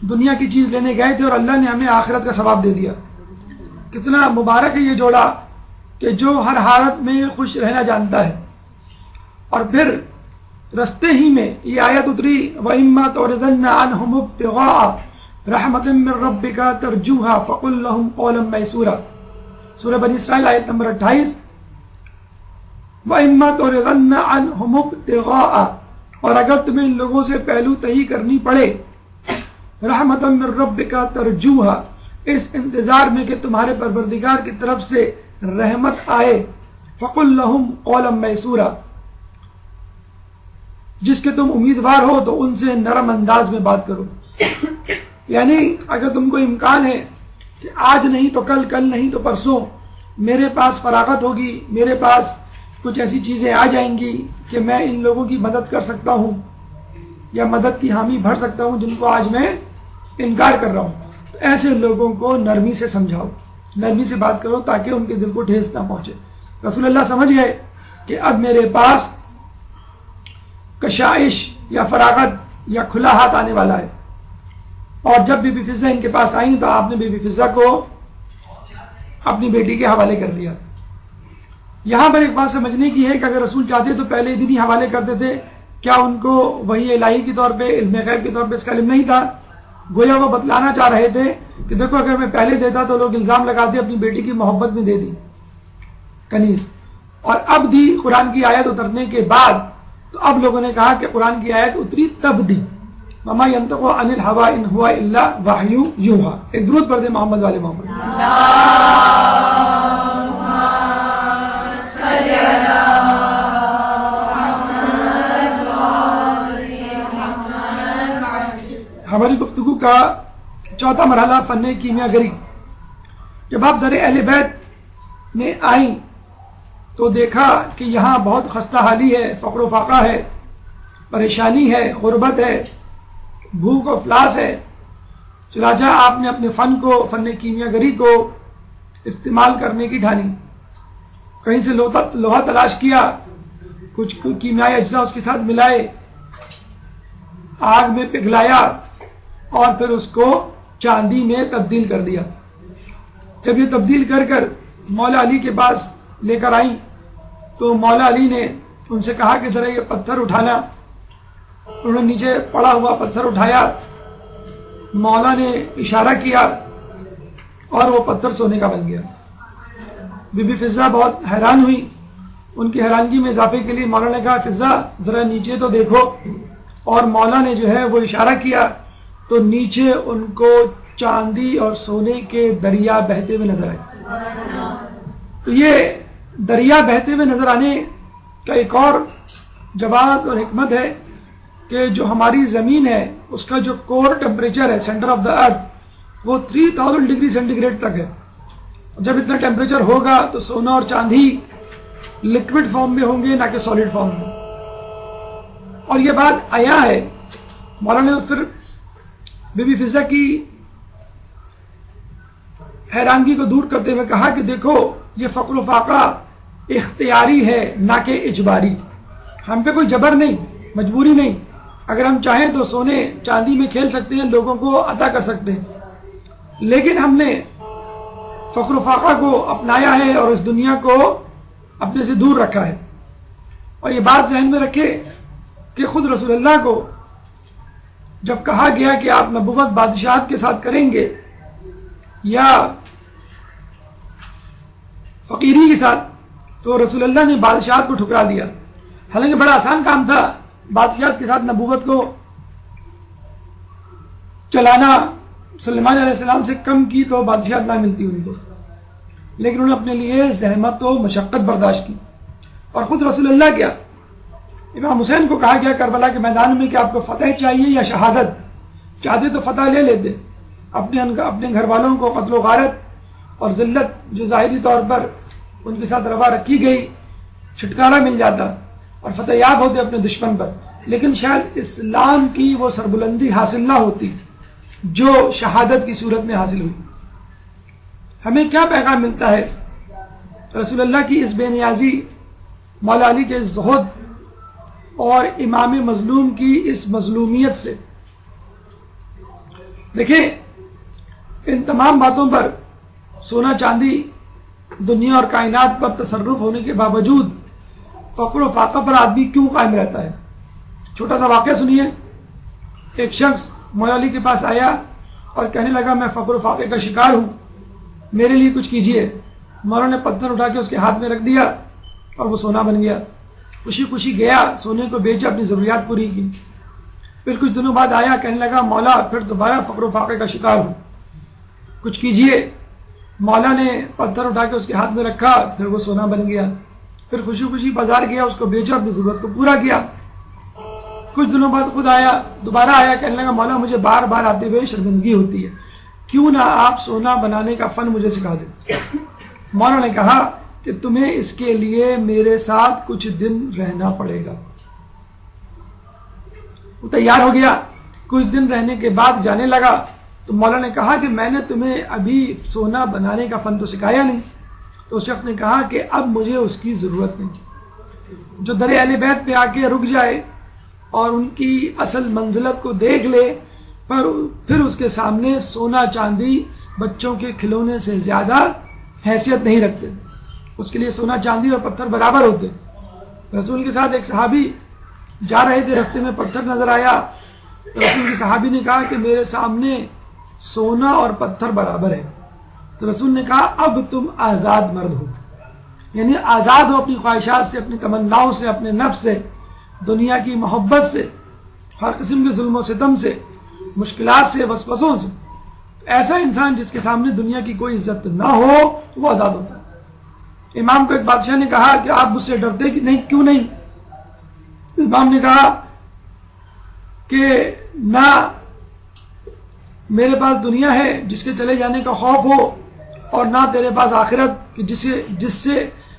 S1: دنیا کی چیز لینے گئے تھے اور اللہ نے ہمیں آخرت کا ثواب دے دیا. کتنا مبارک ہے یہ جوڑا کہ جو ہر حالت میں خوش رہنا جانتا ہے. اور پھر رستے ہی میں یہ آیت اتری وَإِمَّا تُعْرِضَنَّ عَنْهُمُ ابْتِغَاءَ رحمت من ربک ترجوها فقل لهم قولا میسورا. سورہ بنی اسرائیل آیت نمبر 28. وَإِمَّا تُعْرِضَنَّ عَنْهُمُ ابْتِغَاءَ، اور اگر تمہیں ان لوگوں سے پہلو تہی کرنی پڑے رحمت من ربک ترجوها، اس انتظار میں کہ تمہارے پروردگار کی طرف سے رحمت آئے، فقل لهم قولا میسورا، جس کے تم امیدوار ہو تو ان سے نرم انداز میں بات کرو. یعنی اگر تم کو امکان ہے کہ آج نہیں تو کل، کل نہیں تو پرسوں میرے پاس فراغت ہوگی، میرے پاس کچھ ایسی چیزیں آ جائیں گی کہ میں ان لوگوں کی مدد کر سکتا ہوں یا مدد کی حامی بھر سکتا ہوں جن کو آج میں انکار کر رہا ہوں، تو ایسے لوگوں کو نرمی سے سمجھاؤ، نرمی سے بات کرو تاکہ ان کے دل کو ٹھیس نہ پہنچے۔ رسول اللہ سمجھ گئے کہ اب میرے پاس کشائش یا فراغت یا کھلا ہاتھ آنے والا ہے، اور جب بی بی فضہ ان کے پاس آئیں تو آپ نے بی بی فضہ کو اپنی بیٹی کے حوالے کر دیا۔ یہاں پر ایک بات سمجھنے کی ہے کہ اگر رسول چاہتے تو پہلے دن ہی حوالے کرتے تھے، کیا ان کو وحی الہی کے طور پہ، علم غیب کے طور پہ اس کا علم نہیں تھا؟ گویا وہ بتلانا چاہ رہے تھے کہ دیکھو اگر میں پہلے دیتا تو لوگ الزام لگاتے اپنی بیٹی کی محبت میں دے دی کنیز، اور اب دی قرآن کی آیت اترنے کے بعد تو اب لوگوں نے کہا کہ قرآن کی آیت اتری تب دی۔ وما ينطق عن الهوى ان هو الا وحی یوحى۔ ایک درود پڑھ دے محمد والے محمد۔ ہماری گفتگو کا چوتھا مرحلہ فن کیمیا گری۔ جب آپ در اہل بیت میں آئیں تو دیکھا کہ یہاں بہت خستہ حالی ہے، فقر و فاقہ ہے، پریشانی ہے، غربت ہے، بھوک و افلاس ہے۔ چنانچہ آپ نے اپنے فن کو، فن کیمیا گری کو استعمال کرنے کی ٹھانی۔ کہیں سے لوہا تلاش کیا، کچھ کیمیائی اجزاء اس کے ساتھ ملائے، آگ میں پگھلایا اور پھر اس کو چاندی میں تبدیل کر دیا۔ جب یہ تبدیل کر کر مولا علی کے پاس لے کر آئیں تو مولا علی نے ان سے کہا کہ ذرا یہ پتھر اٹھانا۔ انہوں نے نیچے پڑا ہوا پتھر اٹھایا، مولا نے اشارہ کیا اور وہ پتھر سونے کا بن گیا۔ بی بی فضہ بہت حیران ہوئی۔ ان کی حیرانگی میں اضافے کے لیے مولا نے کہا فضہ ذرا نیچے تو دیکھو، اور مولا نے جو ہے وہ اشارہ کیا تو نیچے ان کو چاندی اور سونے کے دریا بہتے ہوئے نظر آئے۔ تو یہ دریا بہتے ہوئے نظر آنے کا ایک اور جواز اور حکمت ہے کہ جو ہماری زمین ہے اس کا جو کور ٹمپریچر ہے، سینٹر آف دا ارتھ، وہ 3000 ڈگری سینٹی گریڈ تک ہے۔ جب اتنا ٹیمپریچر ہوگا تو سونا اور چاندی لکوڈ فارم میں ہوں گے، نہ کہ سالڈ فارم میں۔ اور یہ بات آیا ہے، مولانا نے پھر بی بی فضہ کی حیرانگی کو دور کرتے ہوئے کہا کہ دیکھو یہ فقر و فاقہ اختیاری ہے نہ کہ اجباری۔ ہم پہ کوئی جبر نہیں، مجبوری نہیں۔ اگر ہم چاہیں تو سونے چاندی میں کھیل سکتے ہیں، لوگوں کو عطا کر سکتے ہیں، لیکن ہم نے فقر و فاقہ کو اپنایا ہے اور اس دنیا کو اپنے سے دور رکھا ہے۔ اور یہ بات ذہن میں رکھے کہ خود رسول اللہ کو جب کہا گیا کہ آپ نبوت بادشاہت کے ساتھ کریں گے یا فقیری کے ساتھ، تو رسول اللہ نے بادشاہت کو ٹھکرا دیا۔ حالانکہ بڑا آسان کام تھا بادشاہت کے ساتھ نبوت کو چلانا۔ سلیمان علیہ السلام سے کم کی تو بادشاہت نہ ملتی ان کو، لیکن انہوں نے اپنے لیے زحمت و مشقت برداشت کی۔ اور خود رسول اللہ کیا، امام حسین کو کہا گیا کربلا کے میدان میں کہ آپ کو فتح چاہیے یا شہادت؟ چاہتے تو فتح لے لیتے، اپنے گھر والوں کو قتل و غارت اور ذلت جو ظاہری طور پر ان کے ساتھ روا رکھی گئی، چھٹکارا مل جاتا اور فتح یاب ہوتے اپنے دشمن پر، لیکن شاید اسلام کی وہ سربلندی حاصل نہ ہوتی جو شہادت کی صورت میں حاصل ہوئی۔ ہمیں کیا پیغام ملتا ہے رسول اللہ کی اس بے نیازی، مولا علی کے زہد اور امام مظلوم کی اس مظلومیت سے؟ دیکھیں ان تمام باتوں پر، سونا چاندی، دنیا اور کائنات پر تصرف ہونے کے باوجود فقر و فاقہ پر آدمی کیوں قائم رہتا ہے؟ چھوٹا سا واقعہ سنیے۔ ایک شخص مولا علی کے پاس آیا اور کہنے لگا میں فقر و فاقے کا شکار ہوں، میرے لیے کچھ کیجیے۔ مولا نے پتھر اٹھا کے اس کے ہاتھ میں رکھ دیا اور وہ سونا بن گیا۔ خوشی خوشی گیا، سونے کو بیچا، اپنی ضروریات پوری کی۔ پھر کچھ دنوں بعد آیا، کہنے لگا مولا پھر دوبارہ فقر و فاقے کا شکار ہوں، کچھ کیجیے۔ مولا نے پتھر اٹھا کے اس کے ہاتھ میں رکھا، پھر وہ سونا بن گیا۔ پھر خوشی خوشی بازار گیا، اس کو بیچا، اپنی ضرورت کو پورا کیا۔ کچھ دنوں بعد خود آیا، دوبارہ آیا، کہنے لگا مولا مجھے بار بار آتے ہوئے شرمندگی ہوتی ہے، کیوں نہ آپ سونا بنانے کا فن مجھے سکھا دیں۔ مولا نے کہا کہ تمہیں اس کے لیے میرے ساتھ کچھ دن رہنا پڑے گا۔ وہ تیار ہو گیا، کچھ دن رہنے کے بعد جانے لگا تو مولا نے کہا کہ میں نے تمہیں ابھی سونا بنانے کا فن تو سکھایا نہیں۔ تو اس شخص نے کہا کہ اب مجھے اس کی ضرورت نہیں، جو در اہل بیت پہ آ کے رک جائے اور ان کی اصل منزلت کو دیکھ لے، پر پھر اس کے سامنے سونا چاندی بچوں کے کھلونے سے زیادہ حیثیت نہیں رکھتے، اس کے لیے سونا چاندی اور پتھر برابر ہوتے۔ رسول کے ساتھ ایک صحابی جا رہے تھے، رستے میں پتھر نظر آیا، رسول کے صحابی نے کہا کہ میرے سامنے سونا اور پتھر برابر ہے۔ تو رسول نے کہا اب تم آزاد مرد ہو، یعنی آزاد ہو اپنی خواہشات سے، اپنی تمناؤں سے، اپنے نفس سے، دنیا کی محبت سے، ہر قسم کے ظلم و ستم سے، مشکلات سے، وسوسوں سے۔ ایسا انسان جس کے سامنے دنیا کی کوئی عزت نہ ہو وہ آزاد ہوتا ہے۔ امام کو ایک بادشاہ نے کہا کہ آپ مجھ سے ڈرتے کہ نہیں، کیوں نہیں؟ امام نے کہا کہ نہ میرے پاس دنیا ہے جس کے چلے جانے کا خوف ہو، اور نہ تیرے پاس آخرت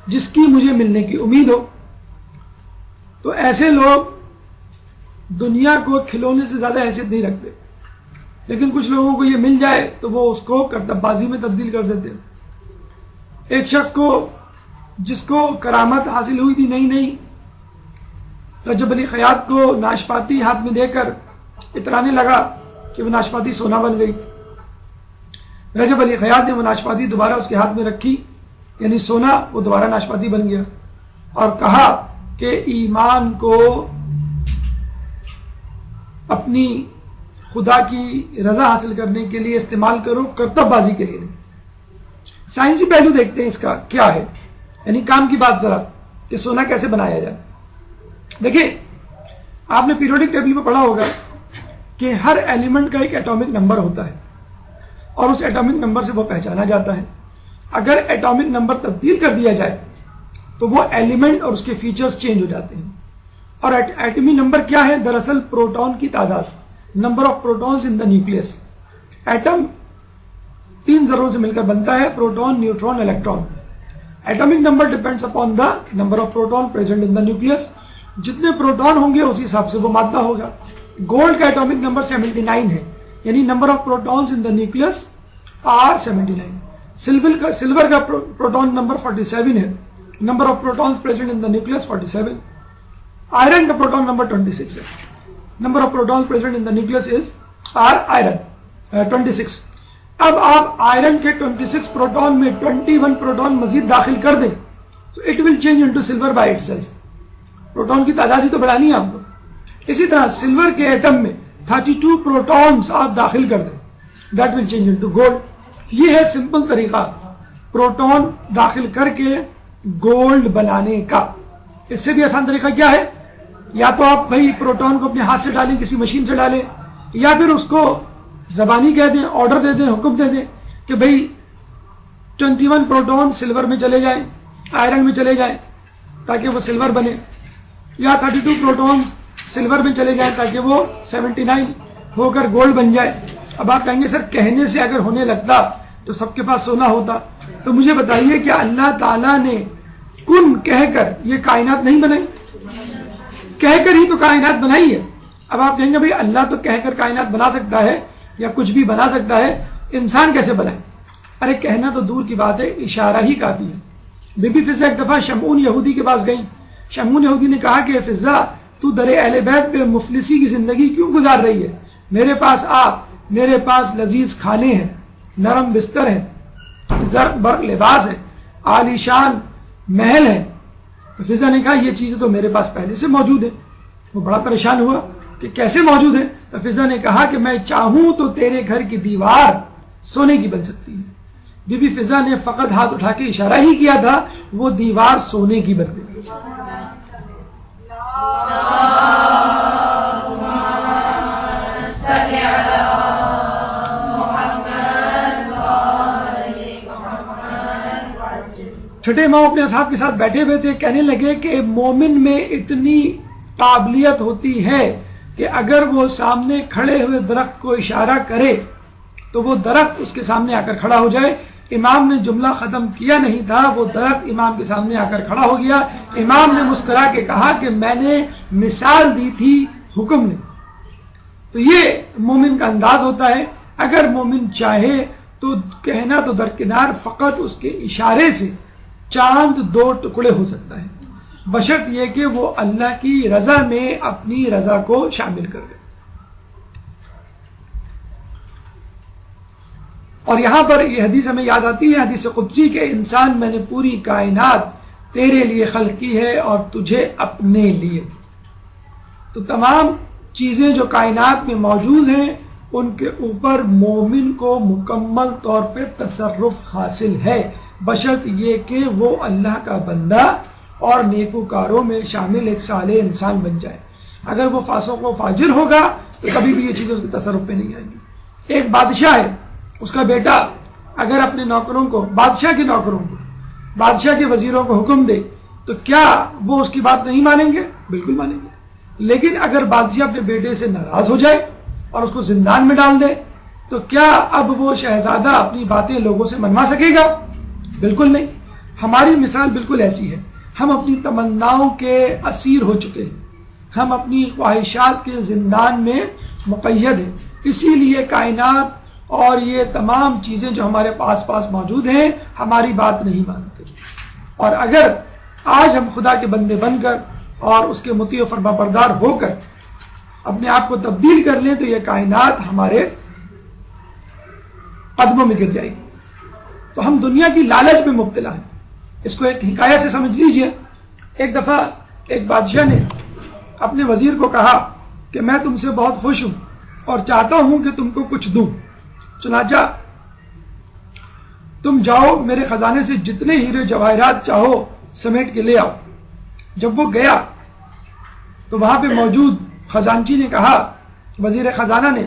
S1: جس کی مجھے ملنے کی امید ہو۔ تو ایسے لوگ دنیا کو کھلونے سے زیادہ حیثیت نہیں رکھتے، لیکن کچھ لوگوں کو یہ مل جائے تو وہ اس کو کرتب بازی میں تبدیل کر دیتے۔ ایک شخص کو جس کو کرامت حاصل ہوئی تھی نئی، رجب علی خیاط کو ناشپاتی ہاتھ میں دے کر اترانے لگا کہ وہ ناشپاتی سونا بن گئی۔ رجب علی خیاط نے وہ ناشپاتی دوبارہ اس کے ہاتھ میں رکھی، یعنی سونا وہ دوبارہ ناشپاتی بن گیا، اور کہا کہ ایمان کو اپنی خدا کی رضا حاصل کرنے کے لیے استعمال کرو، کرتب بازی کے لیے نہیں۔ سائنسی پہلو دیکھتے ہیں اس کا کیا ہے، یعنی کام کی بات ذرا کہ سونا کیسے بنایا جائے۔ دیکھیں، آپ نے پیریوڈک ٹیبل میں پڑھا ہوگا کہ ہر ایلیمنٹ کا ایک ایٹامک نمبر ہوتا ہے، اور اس ایٹامک نمبر سے وہ پہچانا جاتا ہے۔ اگر ایٹامک نمبر تبدیل کر دیا جائے تو وہ ایلیمنٹ اور اس کے فیچرز چینج ہو جاتے ہیں۔ اور ایٹمی نمبر کیا ہے؟ دراصل پروٹون کی تعداد، number of protons in the nucleus. Atom 3 ذروں سے مل کر بنتا ہے، proton, neutron, electron. Atomic number depends upon the number of proton present in the nucleus. جتنے پروٹون ہوں گے اسی حساب سے وہ مادہ ہوگا۔ گولڈ کا ایٹمک نمبر 79 ہے، یعنی number of protons in the nucleus are 79۔ Silver کا پروٹون نمبر 47 ہے، number of protons present in the nucleus 47۔ Iron کا پروٹون نمبر 26 ہے، number of protons present in the nucleus is are iron 26۔ اب آپ iron کے 26 proton میں 21 proton مزید داخل کر دیں تو it will change into silver by it self. Proton کی تعداد ہی تو بڑھانی ہے آپ کو۔ اسی طرح سلور کے ایٹم میں 32 پروٹونز آپ داخل کر دیں، that will change into gold. یہ ہے سمپل طریقہ پروٹون داخل کر کے گولڈ بنانے کا۔ اس سے بھی آسان طریقہ کیا ہے؟ یا تو آپ بھائی پروٹون کو اپنے ہاتھ سے ڈالیں، کسی مشین سے ڈالیں، یا پھر اس کو زبانی کہہ دیں، آرڈر دے دیں، حکم دے دیں کہ بھائی 21 پروٹون سلور میں چلے جائیں، آئرن میں چلے جائیں تاکہ وہ سلور بنے، یا 32 پروٹون سلور میں چلے جائیں تاکہ وہ 79 ہو کر گولڈ بن جائے۔ اب آپ کہیں گے سر کہنے سے اگر ہونے لگتا تو سب کے پاس سونا ہوتا، تو مجھے بتائیے کہ اللہ تعالیٰ نے کن کہہ کر یہ کائنات نہیں بنائی؟ کہہ کر ہی تو کائنات بنائی ہے۔ اب آپ کہیں گے بھائی اللہ تو کہہ کر کائنات بنا سکتا ہے یا کچھ بھی بنا سکتا ہے، انسان کیسے بنائے؟ ارے کہنا تو دور کی بات ہے، اشارہ ہی کافی ہے۔ بی بی فضا ایک دفعہ شمعون یہودی کے پاس گئیں۔ شمعون یہودی نے کہا کہ فضا تو در اہل بیت پہ مفلسی کی زندگی کیوں گزار رہی ہے؟ میرے پاس آ، میرے پاس لذیذ کھانے ہیں، نرم بستر ہے، زرق برق لباس ہے، عالی شان محل ہے۔ تو فضا نے کہا یہ چیزیں تو میرے پاس پہلے سے موجود ہیں۔ وہ بڑا پریشان ہوا کہ کیسے موجود ہے؟ تو فضا نے کہا کہ میں چاہوں تو تیرے گھر کی دیوار سونے کی بن سکتی ہے۔ بی بی فضا نے فقط ہاتھ اٹھا کے اشارہ ہی کیا تھا، وہ دیوار سونے کی بن گئی۔ چھٹے ماہ اپنے اصحاب کے ساتھ بیٹھے ہوئے تھے، کہنے لگے کہ مومن میں اتنی قابلیت ہوتی ہے کہ اگر وہ سامنے کھڑے ہوئے درخت کو اشارہ کرے تو وہ درخت اس کے سامنے آ کر کھڑا ہو جائے. امام نے جملہ ختم کیا نہیں تھا, وہ درخت امام کے سامنے آ کر کھڑا ہو گیا. امام نے مسکرا کے کہا کہ میں نے مثال دی تھی, حکم نے. تو یہ مومن کا انداز ہوتا ہے. اگر مومن چاہے تو کہنا تو درکنار, فقط اس کے اشارے سے چاند 2 ٹکڑے ہو سکتا ہے, بشرط یہ کہ وہ اللہ کی رضا میں اپنی رضا کو شامل کر دے. اور یہاں پر یہ حدیث ہمیں یاد آتی ہے, حدیث قدسی کہ انسان میں نے پوری کائنات تیرے لیے خلق کی ہے اور تجھے اپنے لیے. تو تمام چیزیں جو کائنات میں موجود ہیں ان کے اوپر مومن کو مکمل طور پہ تصرف حاصل ہے, بشرط یہ کہ وہ اللہ کا بندہ اور نیکوکاروں میں شامل ایک صالح انسان بن جائے. اگر وہ فاسق و فاجر ہوگا تو کبھی بھی یہ چیزیں اس کے تصرف پہ نہیں آئیں گی. ایک بادشاہ ہے, اس کا بیٹا اگر اپنے نوکروں کو, بادشاہ کے نوکروں کو, بادشاہ کے وزیروں کو حکم دے تو کیا وہ اس کی بات نہیں مانیں گے؟ بالکل مانیں گے. لیکن اگر بادشاہ اپنے بیٹے سے ناراض ہو جائے اور اس کو زندان میں ڈال دے تو کیا اب وہ شہزادہ اپنی باتیں لوگوں سے منوا سکے گا؟ بالکل نہیں. ہماری مثال بالکل ایسی ہے. ہم اپنی تمناؤں کے اسیر ہو چکے ہیں, ہم اپنی خواہشات کے زندان میں مقید ہیں. اسی لیے کائنات اور یہ تمام چیزیں جو ہمارے پاس موجود ہیں ہماری بات نہیں مانتے. اور اگر آج ہم خدا کے بندے بن کر اور اس کے مطیع و فرما بردار ہو کر اپنے آپ کو تبدیل کر لیں تو یہ کائنات ہمارے قدموں میں گر جائے گی. تو ہم دنیا کی لالچ میں مبتلا ہیں. اس کو ایک حکایت سے سمجھ لیجئے. ایک دفعہ ایک بادشاہ نے اپنے وزیر کو کہا کہ میں تم سے بہت خوش ہوں اور چاہتا ہوں کہ تم کو کچھ دوں, چنانچہ تم جاؤ میرے خزانے سے جتنے ہیرے جواہرات چاہو سمیٹ کے لے آؤ. جب وہ گیا تو وہاں پہ موجود خزانچی نے کہا, وزیر خزانہ نے,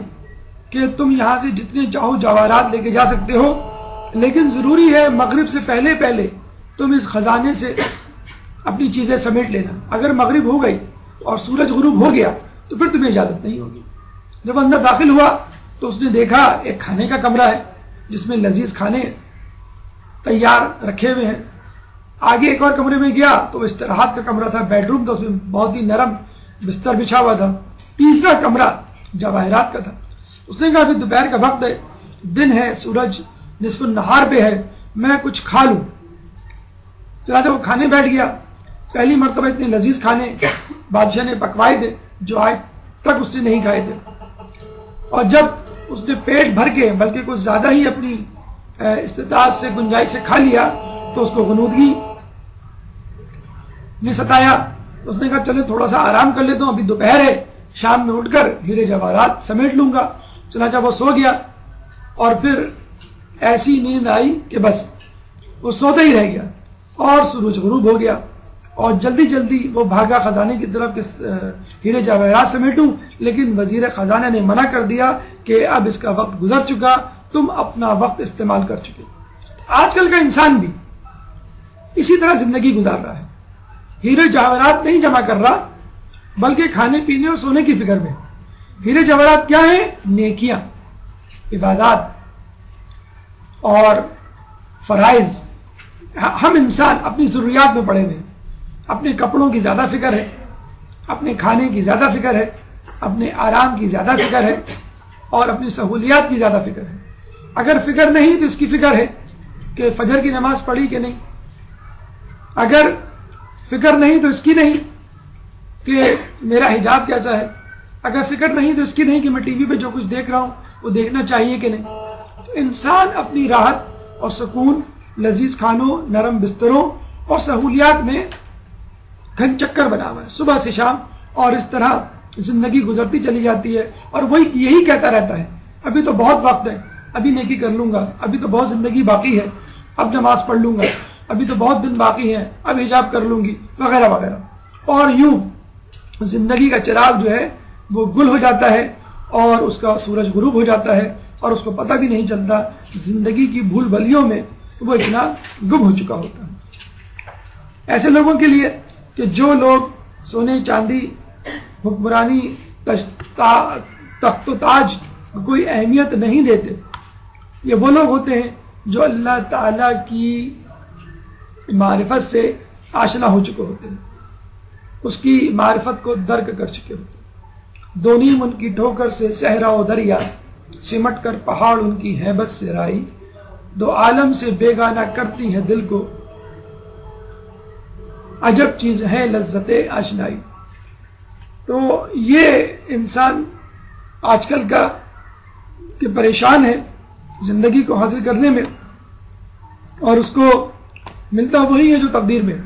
S1: کہ تم یہاں سے جتنے چاہو جواہرات لے کے جا سکتے ہو, لیکن ضروری ہے مغرب سے پہلے تم اس خزانے سے اپنی چیزیں سمیٹ لینا. اگر مغرب ہو گئی اور سورج غروب ہو گیا تو پھر تمہیں اجازت نہیں ہوگی. جب اندر داخل ہوا تو اس نے دیکھا ایک کھانے کا کمرہ ہے جس میں لذیذ کھانے تیار رکھے ہوئے ہیں. آگے ایک اور کمرے میں گیا تو استراحت کا کمرہ تھا, بیڈ روم تھا, اس میں بہت ہی نرم بستر بچھا ہوا تھا. تیسرا کمرہ جواہرات کا تھا. اس نے کہا ابھی دوپہر کا وقت ہے, دن ہے, سورج نصف النہار پہ ہے, میں کچھ کھا لوں. چنانچہ وہ کھانے بیٹھ گیا. پہلی مرتبہ اتنے لذیذ کھانے بادشاہ نے پکوائے تھے جو آج تک اس نے نہیں کھائے تھے. اور جب اس نے پیٹ بھر کے بلکہ کچھ زیادہ ہی اپنی استطاعت سے گنجائش سے کھا لیا تو اس کو غنودگی نے ستایا. اس نے کہا چلے تھوڑا سا آرام کر لیتا ہوں, ابھی دوپہر ہے, شام میں اٹھ کر ہیرے جواہرات سمیٹ لوں گا. چنانچہ وہ سو گیا اور پھر ایسی نیند آئی کہ بس وہ سوتا ہی رہ گیا اور سورج غروب ہو گیا. اور جلدی وہ بھاگا خزانے کی طرف کہ ہیرے جواہرات سمیٹوں, لیکن وزیر خزانہ نے منع کر دیا کہ اب اس کا وقت گزر چکا, تم اپنا وقت استعمال کر چکے. آج کل کا انسان بھی اسی طرح زندگی گزار رہا ہے. ہیرے جواہرات نہیں جمع کر رہا بلکہ کھانے پینے اور سونے کی فکر میں. ہیرے جواہرات کیا ہیں؟ نیکیاں, عبادات اور فرائض. ہم انسان اپنی ضروریات میں پڑے ہوئے ہیں. اپنے کپڑوں کی زیادہ فکر ہے, اپنے کھانے کی زیادہ فکر ہے, اپنے آرام کی زیادہ فکر ہے اور اپنی سہولیات کی زیادہ فکر ہے. اگر فکر نہیں تو اس کی فکر ہے کہ فجر کی نماز پڑھی کہ نہیں. اگر فکر نہیں تو اس کی نہیں کہ میرا حجاب کیسا ہے. اگر فکر نہیں تو اس کی نہیں کہ میں ٹی وی پہ جو کچھ دیکھ رہا ہوں وہ دیکھنا چاہیے کہ نہیں. تو انسان اپنی راحت اور سکون, لذیذ کھانوں, نرم بستروں اور سہولیات میں گھن چکر بنا ہوا ہے صبح سے شام, اور اس طرح زندگی گزرتی چلی جاتی ہے. اور وہی یہی کہتا رہتا ہے ابھی تو بہت وقت ہے, ابھی نیکی کر لوں گا, ابھی تو بہت زندگی باقی ہے, اب نماز پڑھ لوں گا, ابھی تو بہت دن باقی ہیں, اب حجاب کر لوں گی, وغیرہ وغیرہ. اور یوں زندگی کا چراغ جو ہے وہ گل ہو جاتا ہے اور اس کا سورج غروب ہو جاتا ہے اور اس کو پتہ بھی نہیں چلتا. زندگی کی بھول بھلیوں میں وہ اتنا گم ہو چکا ہوتا ہے. ایسے لوگوں کے لیے کہ جو لوگ سونے چاندی حکمرانی تخت و تاج کو کوئی اہمیت نہیں دیتے. یہ وہ لوگ ہوتے ہیں جو اللہ تعالیٰ کی معرفت سے آشنا ہو چکے ہوتے ہیں, اس کی معرفت کو درک کر چکے ہوتے ہیں. دو نیم ان کی ٹھوکر سے صحرا و دریا, سمٹ کر پہاڑ ان کی ہیبت سے رائی, دو عالم سے بیگانہ کرتی ہیں دل کو, عجب چیز ہے لذت آشنائی. تو یہ انسان آج کل کا کہ پریشان ہے زندگی کو حاصل کرنے میں, اور اس کو ملتا وہی ہے جو تقدیر میں.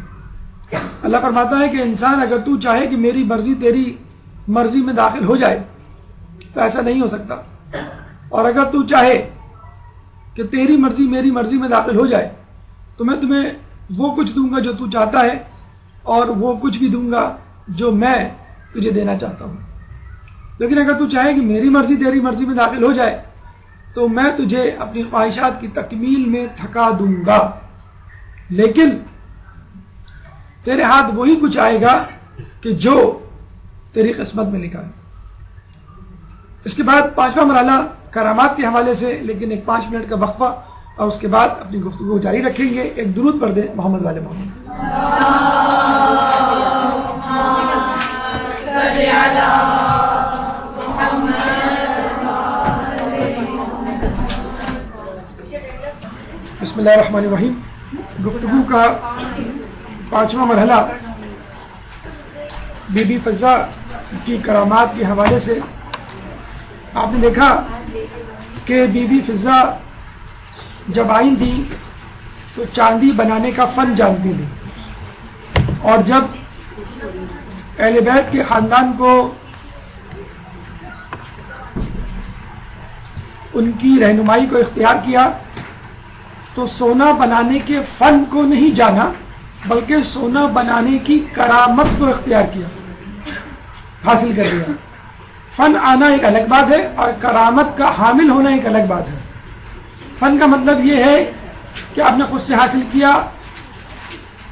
S1: اللہ فرماتا ہے کہ انسان اگر تو چاہے کہ میری مرضی تیری مرضی میں داخل ہو جائے تو ایسا نہیں ہو سکتا, اور اگر تو چاہے کہ تیری مرضی میری مرضی میں داخل ہو جائے تو میں تمہیں وہ کچھ دوں گا جو تو چاہتا ہے, اور وہ کچھ بھی دوں گا جو میں تجھے دینا چاہتا ہوں. لیکن اگر تو چاہے کہ میری مرضی تیری مرضی میں داخل ہو جائے تو میں تجھے اپنی خواہشات کی تکمیل میں تھکا دوں گا, لیکن تیرے ہاتھ وہی کچھ آئے گا کہ جو تیری قسمت میں لکھا ہے. اس کے بعد پانچواں مرحلہ کرامات کے حوالے سے, لیکن ایک 5 منٹ کا وقفہ, اور اس کے بعد اپنی گفتگو جاری رکھیں گے. ایک درود پڑھ دیں محمد والے محمد. بسم اللہ الرحمن الرحیم. گفتگو کا 5واں مرحلہ بی بی فضہ کی کرامات کے حوالے سے. آپ نے دیکھا کہ بی بی فضہ جب آئی تھی تو چاندی بنانے کا فن جانتی تھی, اور جب اہل بیت کے خاندان کو ان کی رہنمائی کو اختیار کیا تو سونا بنانے کے فن کو نہیں جانا بلکہ سونا بنانے کی کرامت کو اختیار کیا, حاصل کر لیا. فن آنا ایک الگ بات ہے اور کرامت کا حامل ہونا ایک الگ بات ہے. فن کا مطلب یہ ہے کہ آپ نے خود سے حاصل کیا,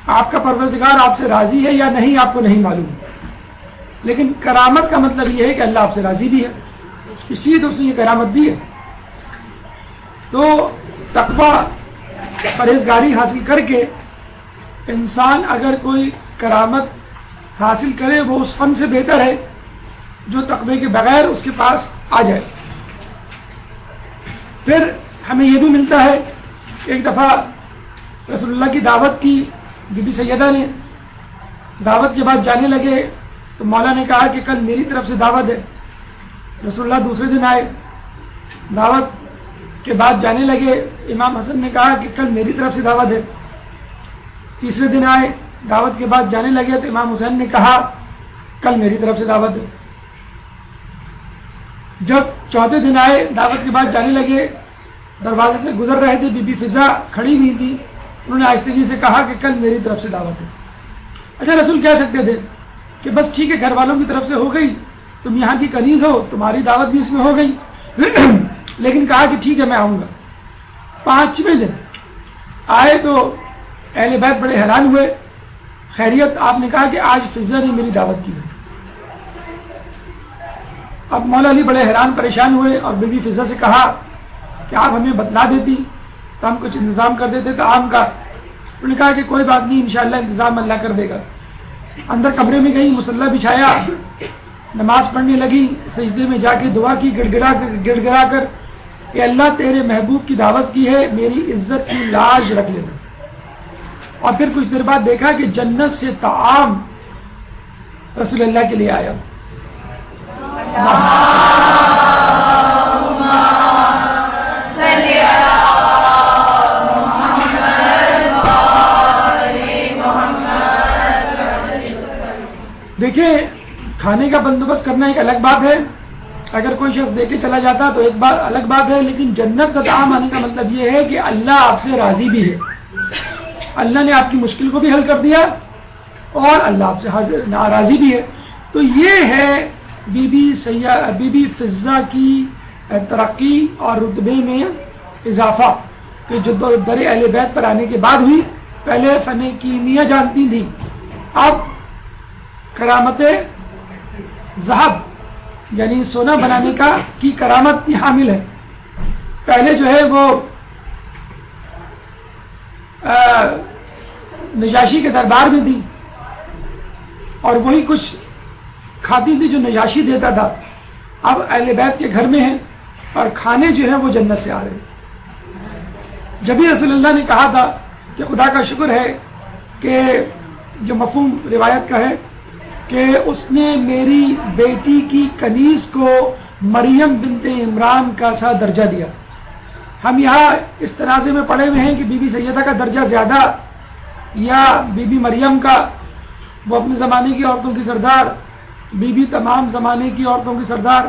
S1: آپ کا پروردگار آپ سے راضی ہے یا نہیں آپ کو نہیں معلوم. لیکن کرامت کا مطلب یہ ہے کہ اللہ آپ سے راضی بھی ہے, اس لیے تو اس نے یہ کرامت دی ہے. تو تقویٰ پرہیزگاری حاصل کر کے انسان اگر کوئی کرامت حاصل کرے وہ اس فن سے بہتر ہے جو تقوی کے بغیر اس کے پاس آ جائے. پھر ہمیں یہ بھی ملتا ہے کہ ایک دفعہ رسول اللہ کی دعوت کی بی بی سیدہ نے, دعوت کے بعد جانے لگے تو مولا نے کہا کہ کل میری طرف سے دعوت ہے. رسول اللہ دوسرے دن آئے, دعوت کے بعد جانے لگے, امام حسن نے کہا کہ کل میری طرف سے دعوت ہے. تیسرے دن آئے, دعوت کے بعد جانے لگے تو امام حسین نے کہا کل میری طرف سے دعوت ہے. جب چوتھے دن آئے, دعوت کے بعد جانے لگے, دروازے سے گزر رہے تھے, بی بی فضہ کھڑی ہوئی تھی, انہوں نے آہستگی سے کہا کہ کل میری طرف سے دعوت ہے. اچھا رسول کہہ سکتے تھے کہ بس ٹھیک ہے گھر والوں کی طرف سے ہو گئی, تم یہاں کی کنیز ہو, تمہاری دعوت بھی اس میں ہو گئی, لیکن کہا کہ ٹھیک ہے میں آؤں گا. 5ویں دن آئے تو اہل بیت بڑے حیران ہوئے, خیریت؟ آپ نے کہا کہ آج فضہ نے میری دعوت کی ہے. اب مولا علی بڑے حیران پریشان ہوئے اور بی بی فضہ سے کہا کہ آپ ہمیں بتلا دیتی تو ہم کچھ انتظام کر دیتے تو عام کا. انہوں نے کہا کہ کوئی بات نہیں, انشاءاللہ انتظام اللہ کر دے گا. اندر کمرے میں گئی, مصلی بچھایا, نماز پڑھنے لگی, سجدے میں جا کے دعا کی گڑ گڑا کر کہ اللہ تیرے محبوب کی دعوت کی ہے, میری عزت کی لاج رکھ لینا. اور پھر کچھ دیر بعد دیکھا کہ جنت سے طعام رسول اللہ کے لیے آیا. دیکھیں کھانے کا بندوبست کرنا ایک الگ بات ہے, اگر کوئی شخص دے کے چلا جاتا تو ایک بات الگ بات ہے, لیکن جنت کا طعام آنے کا مطلب یہ ہے کہ اللہ آپ سے راضی بھی ہے, اللہ نے آپ کی مشکل کو بھی حل کر دیا اور اللہ آپ سے ناراضی بھی ہے. تو یہ ہے بی بی فضہ کی ترقی اور رتبے میں اضافہ کہ جو در اہل بیت پر آنے کے بعد ہوئی. پہلے فن کیمیا جانتی تھی, اب کرامت ذہب یعنی سونا بنانے کی کرامت کی حامل ہے. پہلے جو ہے وہ نجاشی کے دربار میں تھی اور وہی کچھ کھاتی تھی جو نجاشی دیتا تھا. اب اہل بیت کے گھر میں ہیں اور کھانے جو ہیں وہ جنت سے آ رہے ہیں. جب ہی رسول اللہ نے کہا تھا کہ خدا کا شکر ہے کہ جو مفہوم روایت کا ہے کہ اس نے میری بیٹی کی کنیز کو مریم بنت عمران کا سا درجہ دیا. ہم یہاں اس تنازع میں پڑے ہوئے ہیں کہ بی بی سیدہ کا درجہ زیادہ یا بی بی مریم کا. وہ اپنے زمانے کی عورتوں کی سردار, بی بی تمام زمانے کی عورتوں کی سردار.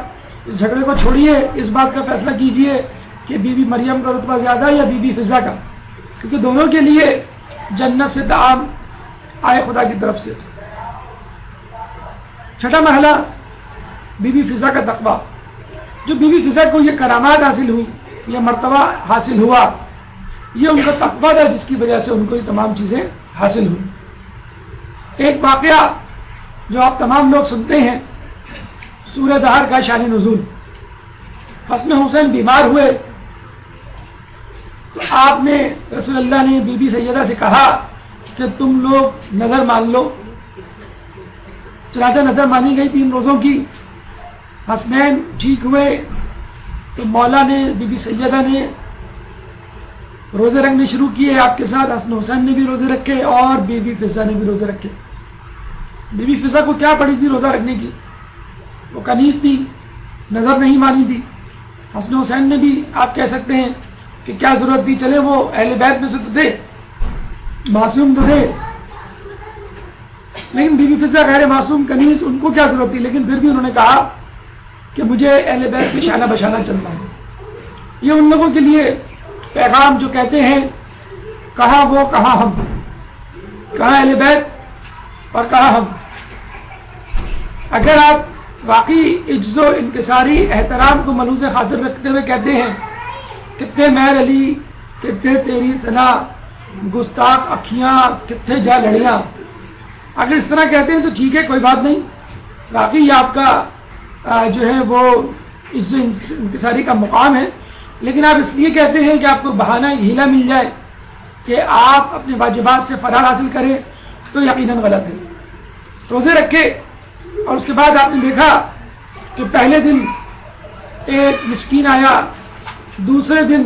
S1: اس جھگڑے کو چھوڑیے, اس بات کا فیصلہ کیجئے کہ بی بی مریم کا رتبہ زیادہ یا بی بی فضا کا, کیونکہ دونوں کے لیے جنت سے طعام آئے خدا کی طرف سے. چھٹا مرحلہ بی بی فضا کا تقویٰ. جو بی بی فضا کو یہ کرامات حاصل ہوئی, یہ مرتبہ حاصل ہوا, یہ ان کا تقویٰ تھا جس کی وجہ سے ان کو یہ تمام چیزیں حاصل ہوئی. ایک واقعہ جو آپ تمام لوگ سنتے ہیں, سورہ دہر کا شان نزول. حسن حسین بیمار ہوئے تو آپ نے رسول اللہ نے بی بی سیدہ سے کہا کہ تم لوگ نظر مان لو. چنانچہ نظر مانی گئی 3 روزوں کی. حسنین ٹھیک ہوئے تو مولا نے بی بی سیدہ نے روزے رکھنے شروع کیے آپ کے ساتھ. حسن حسین نے بھی روزے رکھے اور بی بی فضا نے بھی روزے رکھے. بی بی فضا کو کیا پڑی تھی روزہ رکھنے کی؟ وہ کنیز تھی, نظر نہیں مانی تھی. حسن حسین نے بھی آپ کہہ سکتے ہیں کہ کیا ضرورت تھی, چلے وہ اہل بیت میں سے تو تھے, معصوم تو تھے, لیکن بی بی فضا غیر معصوم کنیز, ان کو کیا ضرورت تھی؟ لیکن پھر بھی انہوں نے کہا کہ مجھے اہل بیت کے شانہ بشانہ چلنا ہے. یہ ان لوگوں کے لیے پیغام جو کہتے ہیں کہاں وہ کہاں ہم, کہاں اہل بیت اور کہاں ہم. اگر آپ واقعی عجز و انکساری احترام کو ملوث خاطر رکھتے ہوئے کہتے ہیں کتنے مہر علی, کتنے تیری ثنا, گستاخ اکھیاں, کتنے جا لڑیاں, اگر اس طرح کہتے ہیں تو ٹھیک ہے, کوئی بات نہیں. واقعی یہ آپ کا جو ہے وہ عجز و انکساری کا مقام ہے, لیکن آپ اس لیے کہتے ہیں کہ آپ کو بہانہ ہیلا مل جائے کہ آپ اپنے واجبات سے فرار حاصل کریں, تو یقیناً غلط ہے. روزے رکھے اور اس کے بعد آپ نے دیکھا کہ پہلے دن ایک مسکین آیا, دوسرے دن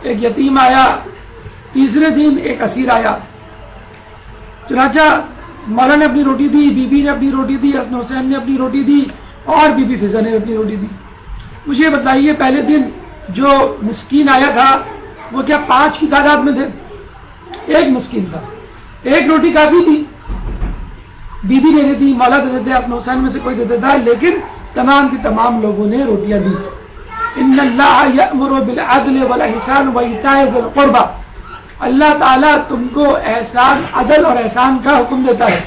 S1: ایک یتیم آیا, تیسرے دن ایک اسیر آیا. چنانچہ مولا نے اپنی روٹی دی, بی بی نے اپنی روٹی دی, حسن حسین نے اپنی روٹی دی اور بی بی فضا نے اپنی روٹی دی. مجھے یہ بتائیے پہلے دن جو مسکین آیا تھا وہ کیا 5 کی تعداد میں تھے؟ ایک مسکین تھا, ایک روٹی کافی تھی, بی بی نے دے دی, مولا دے دیتے, حسن حسین میں سے کوئی دے دیتا ہے, لیکن تمام کی تمام لوگوں نے روٹیاں دی. ان اللہ یأمر بالعدل والاحسان وایتاء ذی القربى, اللہ تعالیٰ تم کو احسان, عدل اور احسان کا حکم دیتا ہے.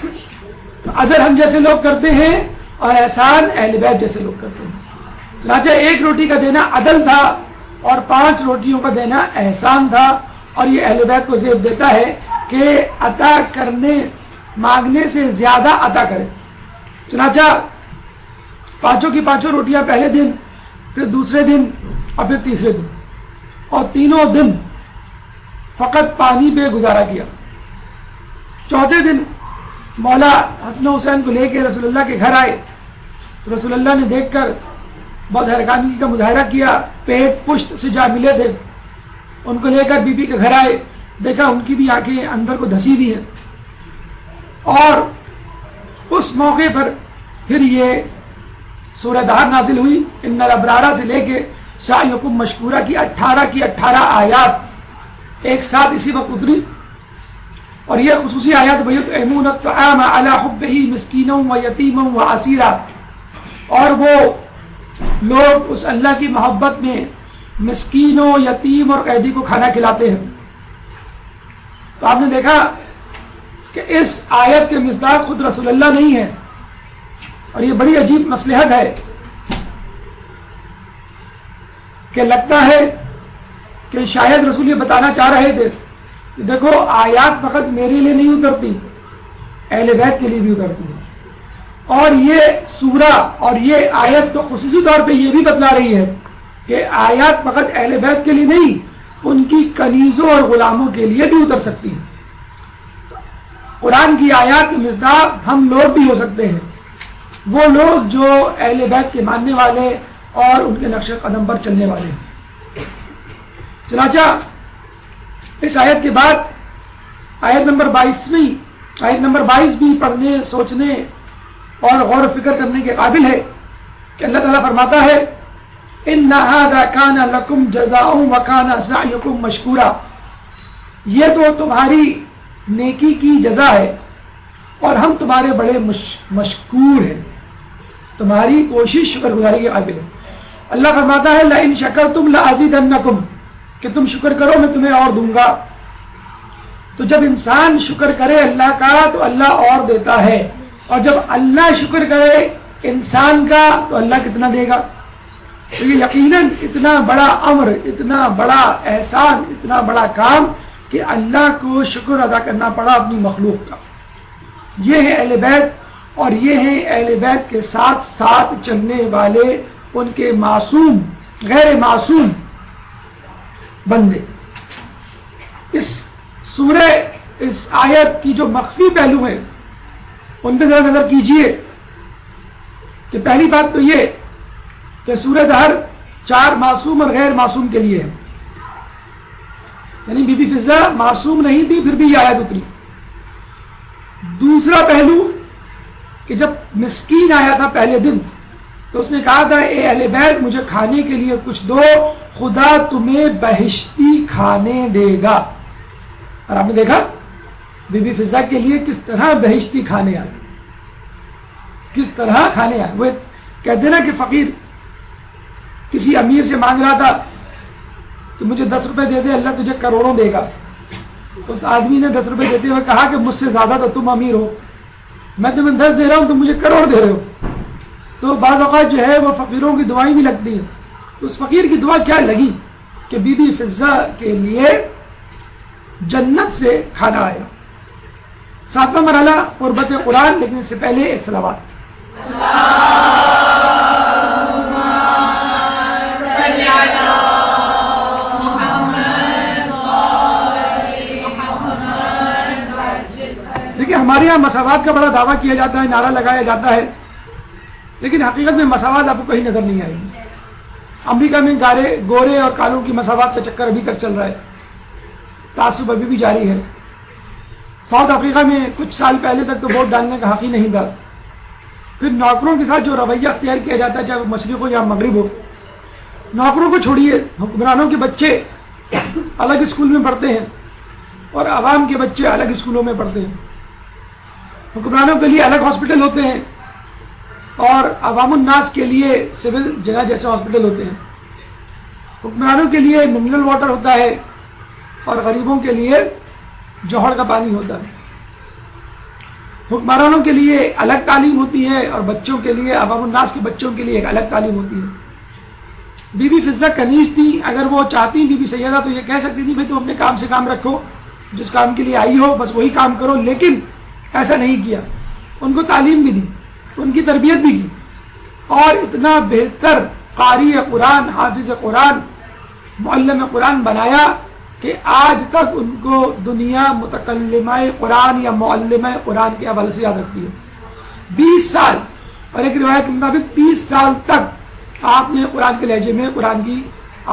S1: تو عدل ہم جیسے لوگ کرتے ہیں اور احسان اہل بیت جیسے لوگ کرتے ہیں. چنانچہ ایک روٹی کا دینا عدل تھا اور 5 روٹیوں کا دینا احسان تھا, اور یہ اہل بیت کو زیب دیتا ہے کہ عطا کرنے مانگنے سے زیادہ عطا کرے. چنانچہ 5 کی 5 روٹیاں پہلے دن, پھر دوسرے دن اور پھر تیسرے دن, اور تینوں دن فقط پانی پہ گزارا کیا. چوتھے دن مولا حسن حسین کو لے کے رسول اللہ کے گھر آئے تو رسول اللہ نے دیکھ کر بہت حیرانی کا مظاہرہ کیا. پیٹ پشت سے جا ملے تھے. ان کو لے کر بی بی کے گھر آئے, دیکھا ان کی بھی آنکھیں اندر کو دھسی ہوئی ہیں. اور اس موقع پر پھر یہ سورہ دہر نازل ہوئی. ان الابرار سے لے کے سعیکم مشکورہ کی 18 آیات ایک ساتھ اسی وقت اتری, اور یہ خصوصی آیات وَيُطْعِمُونَ الطَّعَامَ عَلَى حُبِّهِ مِسْكِينًا وَيَتِيمًا وَأَسِيرًا, اور وہ لوگ اس اللہ کی محبت میں مسکینوں, یتیم اور قیدی کو کھانا کھلاتے ہیں. تو آپ نے دیکھا کہ اس آیت کے مصداق خود رسول اللہ نہیں ہے, اور یہ بڑی عجیب مصلحت ہے کہ لگتا ہے کہ شاید رسول یہ بتانا چاہ رہے تھے کہ دیکھو آیات فقط میرے لیے نہیں اترتی, اہل بیت کے لیے بھی اترتی ہے. اور یہ سورہ اور یہ آیت تو خصوصی طور پہ یہ بھی بتلا رہی ہے کہ آیات فقط اہل بیت کے لیے نہیں، ان کی کنیزوں اور غلاموں کے لیے بھی اتر سکتی ہیں۔ قرآن کی آیات کے مصداق ہم لوگ بھی ہو سکتے ہیں، وہ لوگ جو اہل بیت کے ماننے والے اور ان کے نقش قدم پر چلنے والے ہیں۔ چنانچہ اس آیت کے بعد آیت نمبر 22 بھی پڑھنے، سوچنے اور غور و فکر کرنے کے قابل ہے کہ اللہ تعالیٰ فرماتا ہے إِنَّ هَذَا كَانَ لَكُمْ جَزَاءٌ وَكَانَ سَعْيُكُمْ مَشْكُورًا، یہ تو تمہاری نیکی کی جزا ہے اور ہم تمہارے بڑے مشکور ہیں، تمہاری کوشش شکر گزاری کے قابل ہے۔ اللہ فرماتا ہے لَإِن شَكَرْتُمْ لَأَزِيدَنَّكُمْ، کہ تم شکر کرو میں تمہیں اور دوں گا۔ تو جب انسان شکر کرے اللہ کا تو اللہ اور دیتا ہے، اور جب اللہ شکر کرے انسان کا تو اللہ کتنا دے گا۔ تو یہ یقیناً اتنا بڑا امر، اتنا بڑا احسان، اتنا بڑا کام کہ اللہ کو شکر ادا کرنا پڑا اپنی مخلوق کا۔ یہ ہے اہل بیت، اور یہ ہیں اہل بیت کے ساتھ ساتھ چلنے والے ان کے معصوم غیر معصوم بندے۔ اس سورہ، اس آیت کی جو مخفی پہلو ہیں ان پہ ذرا نظر کیجئے کہ پہلی بات تو یہ کہ سورہ دہر 4 معصوم اور غیر معصوم کے لیے ہے، یعنی بی بی فضہ معصوم نہیں تھی پھر بھی یہ آیت اتری۔ دوسرا پہلو کہ جب مسکین آیا تھا پہلے دن تو اس نے کہا تھا اے اہل بیت مجھے کھانے کے لیے کچھ دو، خدا تمہیں بہشتی کھانے دے گا۔ اور آپ نے دیکھا بی بی فضہ کے لیے کس طرح بہشتی کھانے آئے، کس طرح کھانے آئے۔ وہ کہتے نا کہ فقیر کسی امیر سے مانگ رہا تھا کہ مجھے 10 روپے دے دے اللہ تجھے کروڑوں دے گا، تو اس آدمی نے 10 روپے دیتے ہوئے کہا کہ مجھ سے زیادہ تو تم امیر ہو، میں تمہیں 10 دے رہا ہوں تم مجھے کروڑ دے رہے ہو۔ تو بعض اوقات جو ہے وہ فقیروں کی دعائیں بھی لگتی ہیں، تو اس فقیر کی دعا کیا لگی کہ بی بی فضہ کے لیے جنت سے کھانا آیا۔ 7واں مرحلہ قربت قرآن، لیکن اس سے پہلے ایک صلوات۔ دیکھیں ہمارے یہاں مساوات کا بڑا دعویٰ کیا جاتا ہے، نعرہ لگایا جاتا ہے، لیکن حقیقت میں مساوات آپ کو کہیں نظر نہیں آئے گی۔ امریکہ میں گورے اور کالوں کی مساوات کا چکر ابھی تک چل رہا ہے، تعصب ابھی بھی جاری ہے۔ ساؤتھ افریقہ میں کچھ سال پہلے تک تو ووٹ ڈالنے کا حق ہی نہیں تھا۔ پھر نوکروں کے ساتھ جو رویہ اختیار کیا جاتا ہے، چاہے وہ مشرق ہو یا مغرب ہو، نوکروں کو چھوڑیے، حکمرانوں کے بچے الگ اسکول میں پڑھتے ہیں اور عوام کے بچے الگ اسکولوں میں پڑھتے ہیں۔ حکمرانوں کے لیے الگ ہاسپٹل ہوتے ہیں اور عوام الناس کے لیے سول جگہ جیسے ہاسپٹل ہوتے ہیں۔ حکمرانوں کے لیے منرل واٹر ہوتا ہے اور غریبوں کے لیے جوہر کا پانی ہوتا ہے۔ حکمرانوں کے لیے الگ تعلیم ہوتی ہے اور بچوں کے لیے، عوام الناس کے بچوں کے لیے ایک الگ تعلیم ہوتی ہے۔ بی بی فضہ کنیز تھی، اگر وہ چاہتی بی بی سیدہ تو یہ کہہ سکتی تھی بھائی تم اپنے کام سے کام رکھو، جس کام کے لیے آئی ہو بس وہی کام کرو، لیکن ایسا نہیں کیا۔ ان کو تعلیم بھی دی، ان کی تربیت بھی کی، اور اتنا بہتر قاری قرآن، حافظ قرآن، معلم قرآن بنایا کہ آج تک ان کو دنیا متکلمہ قرآن یا معلمہ قرآن کے حوالے سے یاد رکھتی ہے۔ 20 سال اور ایک روایت کے مطابق 30 سال تک آپ نے قرآن کے لہجے میں قرآن کی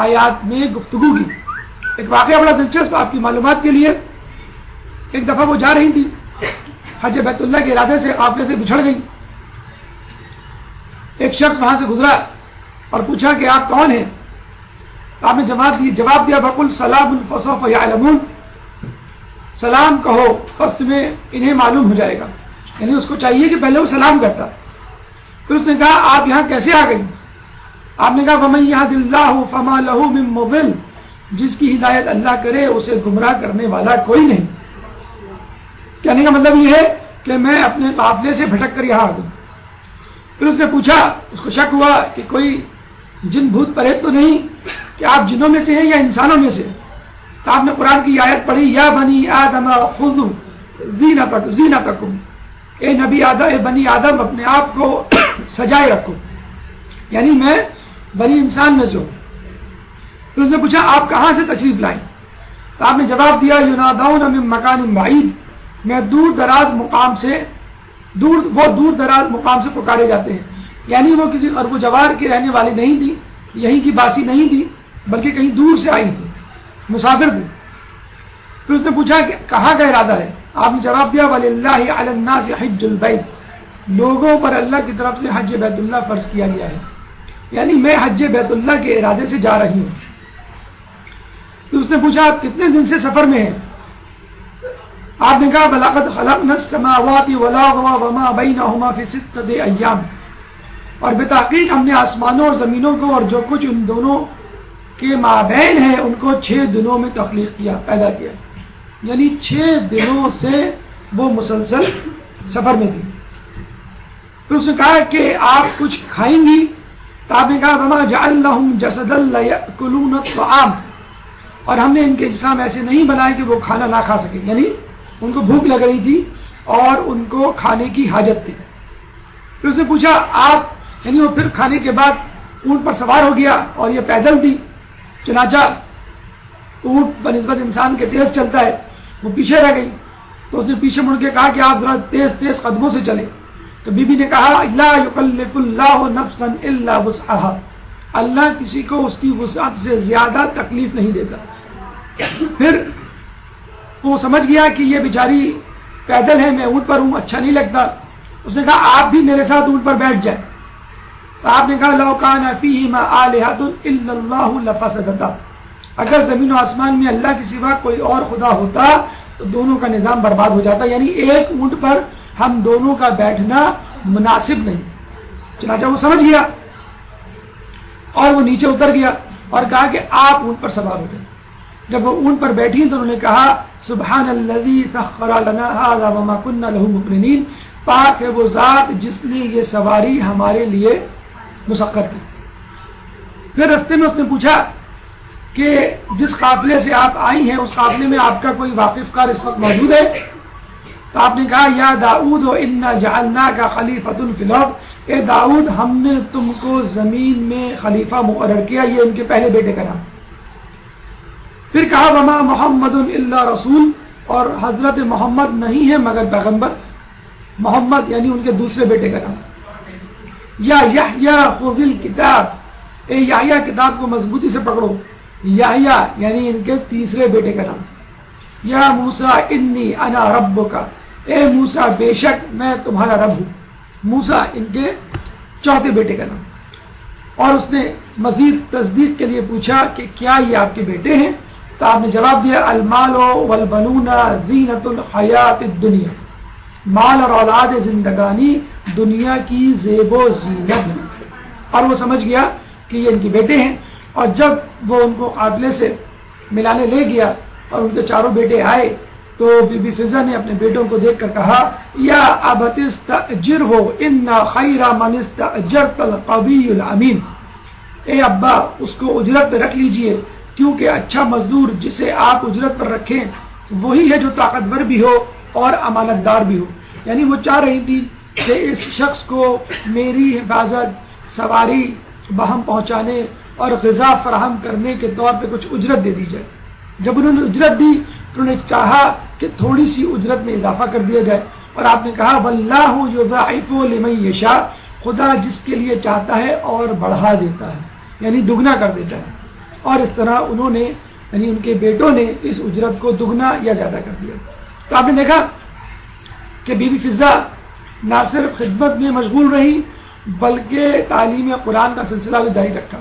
S1: آیات میں گفتگو کی۔ ایک واقعہ بڑا دلچسپ آپ کی معلومات کے لیے، ایک دفعہ وہ جا رہی تھی حج بیت اللہ کے ارادے سے، قافلے سے بچھڑ گئی۔ ایک شخص وہاں سے گزرا اور پوچھا کہ آپ کون ہیں؟ آپ نے جواب دیا بقل سلام فسوف یعلمون، سلام کہو بس تمہیں انہیں معلوم ہو جائے گا، یعنی اس کو چاہیے کہ پہلے وہ سلام کرتا۔ پھر اس نے کہا آپ یہاں کیسے آ گئی؟ آپ نے کہا وَمَن يَهْدِ اللَّهُ فَمَا لَهُ مِن مُضِلٍّ، جس کی ہدایت اللہ کرے اسے گمراہ کرنے والا کوئی نہیں۔ کہنے کا مطلب یہ ہے کہ میں اپنے قافلے سے بھٹک کر یہاں آ گئی۔ پھر اس نے پوچھا، اس کو شک ہوا کہ کوئی جن بھوت پریت تو نہیں کہ آپ جنوں میں سے ہیں یا انسانوں میں سے؟ تو آپ نے قرآن کی آیت پڑھی یا بنی آدم خذوا زینتکم، اے نبی آدم، اے بنی آدم، اپنے آپ کو سجائے رکھو، یعنی میں بنی انسان میں سے ہوں۔ پھر اس نے پوچھا آپ کہاں سے تشریف لائیں؟ تو آپ نے جواب دیا ینادون من مکان بعید، میں دور دراز مقام سے پکارے جاتے ہیں، یعنی وہ کسی ارب و جوار کی رہنے والی نہیں تھی، یہیں کی باسی نہیں تھی، بلکہ کہیں دور سے آئی تھی، مسافر تھی۔ پھر اس نے پوچھا کہ کہاں کا ارادہ ہے؟ آپ نے جواب دیا وَلِلَّهِ عَلَى النَّاسِ حِجُّ الْبَيْتِ، لوگوں پر اللہ کی طرف سے حج بیت اللہ فرض کیا گیا ہے، یعنی میں حج بیت اللہ کے ارادے سے جا رہی ہوں۔ پھر اس نے پوچھا آپ کتنے دن سے سفر میں ہیں؟ آپ نے کہا بَلَقَدْ خَلَقْنَا السَّمَاوَاتِ وَالْأَرْضَ وَمَا بَيْنَهُمَا فِي سِتَّةِ أَيَّامٍ، اور بتحقیق ہم نے آسمانوں اور زمینوں کو اور جو کچھ ان دونوں کے مابین ہے ان کو 6 دنوں میں تخلیق کیا، پیدا کیا، یعنی 6 دنوں سے وہ مسلسل سفر میں تھی۔ پھر اس نے کہا کہ آپ کچھ کھائیں گی؟ تو آپ نے کہا وَمَا جَعَلْنَهُمْ جَسَدًا لَيَأْكُلُونَ الطَّعَامَ، اور ہم نے ان کے جسم ایسے نہیں بنائے کہ وہ کھانا نہ کھا سکے، یعنی ان کو بھوک لگ رہی تھی اور ان کو کھانے کی حاجت تھی۔ پھر اس نے پوچھا آپ، یعنی وہ پھر کھانے کے بعد اونٹ پر سوار ہو گیا اور یہ پیدل تھی، چنانچہ اونٹ بنسبت انسان کے تیز چلتا ہے، وہ پیچھے رہ گئی، تو اس نے پیچھے مڑ کے کہا کہ آپ ذرا تیز تیز قدموں سے چلیں۔ تو بی بی نے کہا لا یکلف اللہ نفسا الا وسعها، اللہ کسی کو اس کی وسعت سے زیادہ تکلیف نہیں دیتا۔ پھر وہ سمجھ گیا کہ یہ بیچاری پیدل ہے، میں اونٹ پر ہوں، اچھا نہیں لگتا۔ اس نے کہا آپ بھی میرے ساتھ اونٹ پر بیٹھ جائیں۔ تو آپ نے کہا لو کان فیہما آلہۃ الا اللہ لفسدتا، اگر زمین و آسمان میں اللہ کے سوا کوئی اور خدا ہوتا تو دونوں کا نظام برباد ہو جاتا، یعنی ایک اونٹ پر ہم دونوں کا بیٹھنا مناسب نہیں۔ چنانچہ وہ سمجھ گیا اور وہ نیچے اتر گیا اور کہا کہ آپ اونٹ پر سوار ہو جائیں۔ جب وہ اونٹ پر بیٹھی تو انہوں نے کہا سبحان الذی سخر لنا ھذا وما كنا له مقرنین، پاک ہے وہ ذات جس نے یہ سواری ہمارے لیے مسخر کی۔ پھر رستے میں اس نے پوچھا کہ جس قافلے سے آپ آئی ہیں اس قافلے میں آپ کا کوئی واقف کار اس وقت موجود ہے؟ تو آپ نے کہا یا داؤد انا جعلناک خلیفۃ فی الارض، اے داؤد ہم نے تم کو زمین میں خلیفہ مقرر کیا، یہ ان کے پہلے بیٹے کا نام۔ پھر کہا وما محمد الا رسول، اور حضرت محمد نہیں ہے مگر پیغمبر، محمد یعنی ان کے دوسرے بیٹے کا نام۔ یا یحییٰ خذ الکتاب، اے یحییٰ کتاب کو مضبوطی سے پکڑو، یحییٰ یعنی ان کے تیسرے بیٹے کا نام۔ یا موسیٰ انی انا ربک، اے موسیٰ بے شک میں تمہارا رب ہوں، موسیٰ ان کے چوتھے بیٹے کا نام۔ اور اس نے مزید تصدیق کے لیے پوچھا کہ کیا یہ آپ کے بیٹے ہیں؟ تو آپ نے جواب دیا المال والبنون زینت الحیات الدنیا، مال اور اولاد زندگانی دنیا کی زیب و زینت ہے۔ اور وہ سمجھ گیا کہ یہ ان کے بیٹے ہیں، اور جب وہ ان کو قافلے سے ملانے لے گیا اور ان کے چاروں بیٹے آئے تو بی بی فضہ نے اپنے بیٹوں کو دیکھ کر کہا یا ابت استاجرہ ان خیر من استاجرت القوی الامین، اے ابا اس کو اجرت پہ رکھ لیجئے، کیونکہ اچھا مزدور جسے آپ اجرت پر رکھیں وہی ہے جو طاقتور بھی ہو اور امانت دار بھی ہو۔ یعنی وہ چاہ رہی تھی کہ اس شخص کو میری حفاظت، سواری، بہم پہنچانے اور غذا فراہم کرنے کے طور پہ کچھ اجرت دے دی جائے۔ جب انہوں نے اجرت دی تو انہوں نے کہا کہ تھوڑی سی اجرت میں اضافہ کر دیا جائے، اور آپ نے کہا واللہ یضاعف لمن یشاء، خدا جس کے لیے چاہتا ہے اور بڑھا دیتا ہے، یعنی دگنا کر دیتا ہے۔ اور اس طرح انہوں نے یعنی ان کے بیٹوں نے اس اجرت کو دگنا یا زیادہ کر دیا۔ تو آپ نے دیکھا کہ بی بی فضہ نہ صرف خدمت میں مشغول رہی بلکہ تعلیم قرآن کا سلسلہ بھی جاری رکھا۔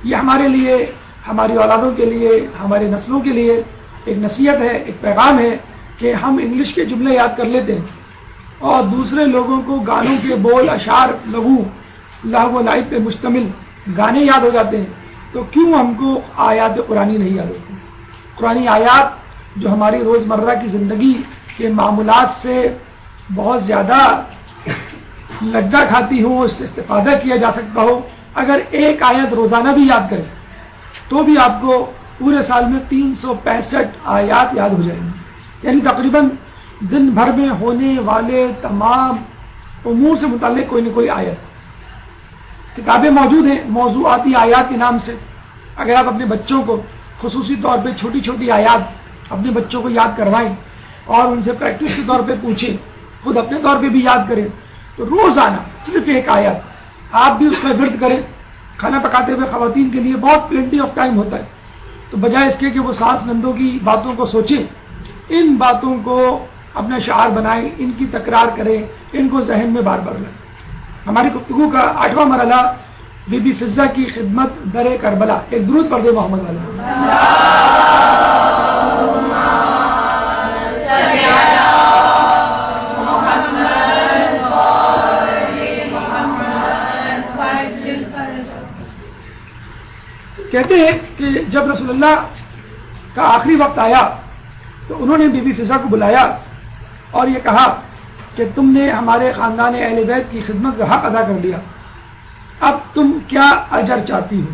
S1: یہ ہمارے لیے، ہماری اولادوں کے لیے، ہمارے نسلوں کے لیے ایک نصیحت ہے، ایک پیغام ہے کہ ہم انگلش کے جملے یاد کر لیتے ہیں اور دوسرے لوگوں کو گانوں کے بول، اشعار، لغو، لہو و لعب پہ مشتمل گانے یاد ہو جاتے ہیں، تو کیوں ہم کو آیات قرآنی نہیں یاد ہوتی؟ قرآنی آیات جو ہماری روزمرہ کی زندگی کے معمولات سے بہت زیادہ لگا کھاتی ہوں، اس سے استفادہ کیا جا سکتا ہو، اگر ایک آیت روزانہ بھی یاد کریں تو بھی آپ کو پورے سال میں 365 آیات یاد ہو جائیں گی، یعنی تقریباً دن بھر میں ہونے والے تمام امور سے متعلق کوئی نہ کوئی آیت. کتابیں موجود ہیں موضوعاتی آیات کے نام سے. اگر آپ اپنے بچوں کو خصوصی طور پہ چھوٹی چھوٹی آیات اپنے بچوں کو یاد کروائیں اور ان سے پریکٹس کے طور پہ پوچھیں, خود اپنے طور پہ بھی یاد کریں, تو روزانہ صرف ایک آیت آپ بھی اس کا ورد کریں. کھانا پکاتے ہوئے خواتین کے لیے بہت پلینٹی آف ٹائم ہوتا ہے, تو بجائے اس کے کہ وہ ساس نندوں کی باتوں کو سوچیں, ان باتوں کو اپنا شعار بنائیں, ان کی تکرار کریں, ان کو ذہن میں بار بار لائیں. ہماری گفتگو کا 8واں مرحلہ بی بی فضہ کی خدمت در کربلا. ایک درود پڑھ دے محمد علیہ. کہتے ہیں کہ جب رسول اللہ کا آخری وقت آیا تو انہوں نے بی بی فضہ کو بلایا اور یہ کہا کہ تم نے ہمارے خاندان اہل بیت کی خدمت کا حق ادا کر دیا, اب تم کیا اجر چاہتی ہو؟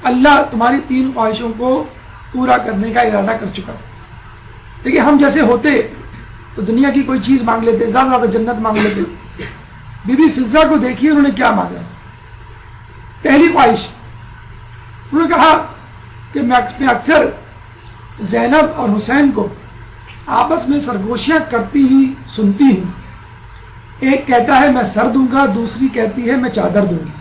S1: اللہ تمہاری 3 خواہشوں کو پورا کرنے کا ارادہ کر چکا. دیکھیے ہم جیسے ہوتے تو دنیا کی کوئی چیز مانگ لیتے, زیادہ زیادہ جنت مانگ لیتے. بی بی فضہ کو دیکھیے انہوں نے کیا مانگا. پہلی خواہش انہوں نے کہا کہ میں اکثر زینب اور حسین کو آپس میں سرگوشیاں کرتی ہوئی سنتی ہوں. ایک کہتا ہے میں سر دوں گا, دوسری کہتی ہے میں چادر دوں گی.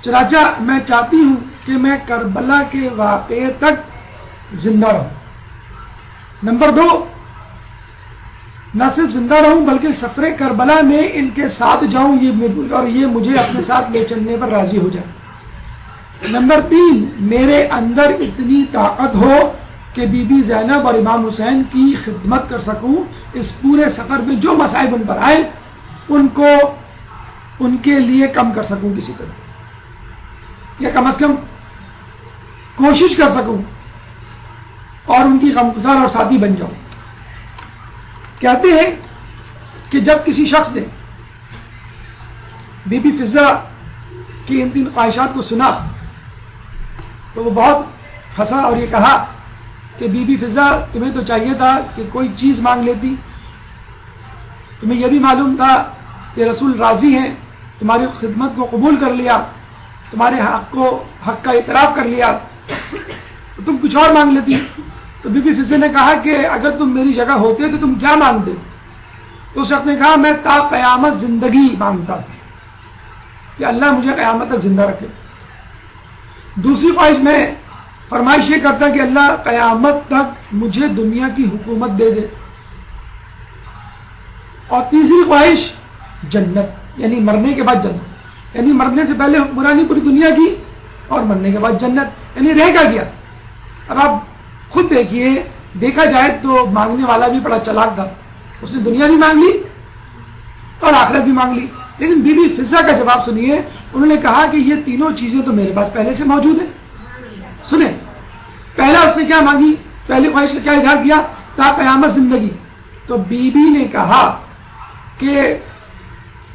S1: چنانچہ میں چاہتی ہوں کہ میں کربلا کے واقعے تک زندہ رہوں. نمبر 2, نہ صرف زندہ رہوں بلکہ سفر کربلا میں ان کے ساتھ جاؤں اور یہ مجھے اپنے ساتھ لے چلنے پر راضی ہو جائے. نمبر 3, میرے اندر اتنی طاقت ہو کہ بی بی زینب اور امام حسین کی خدمت کر سکوں. اس پورے سفر میں جو مصائب ان پر آئے ان کو ان کے لیے کم کر سکوں کسی طرح, یا کم از کم کوشش کر سکوں اور ان کی غمگسار اور ساتھی بن جاؤں. کہتے ہیں کہ جب کسی شخص نے بی بی فضہ کی ان 3 خواہشات کو سنا تو وہ بہت ہنسا اور یہ کہا کہ بی بی فضہ تمہیں تو چاہیے تھا کہ کوئی چیز مانگ لیتی, تمہیں یہ بھی معلوم تھا کہ رسول راضی ہیں, تمہاری خدمت کو قبول کر لیا, تمہارے حق کا اعتراف کر لیا, تو تم کچھ اور مانگ لیتی. تو بی بی فضہ نے کہا کہ اگر تم میری جگہ ہوتے تو تم کیا مانگتے؟ تو اس شخص نے کہا میں تا قیامت زندگی مانگتا کہ اللہ مجھے قیامت تک زندہ رکھے. دوسری خواہش میں فرمائش یہ کرتا کہ اللہ قیامت تک مجھے دنیا کی حکومت دے دے. اور تیسری خواہش جنت, یعنی مرنے کے بعد جنت, یعنی مرنے سے پہلے حکمرانی پوری دنیا کی اور مرنے کے بعد جنت, یعنی رہ کا گیا. اب آپ خود دیکھیے, دیکھا جائے تو مانگنے والا بھی بڑا چلاک تھا, اس نے دنیا بھی مانگ لی اور آخرت بھی مانگ لی. لیکن بی بی فضہ کا جواب سنیے, انہوں نے کہا کہ یہ تینوں چیزیں تو میرے پاس پہلے سے موجود ہیں. سنیں, پہلا اس نے کیا مانگی, پہلی خواہش کا کیا اظہار کیا, تا قیامت زندگی. تو بی بی نے کہا کہ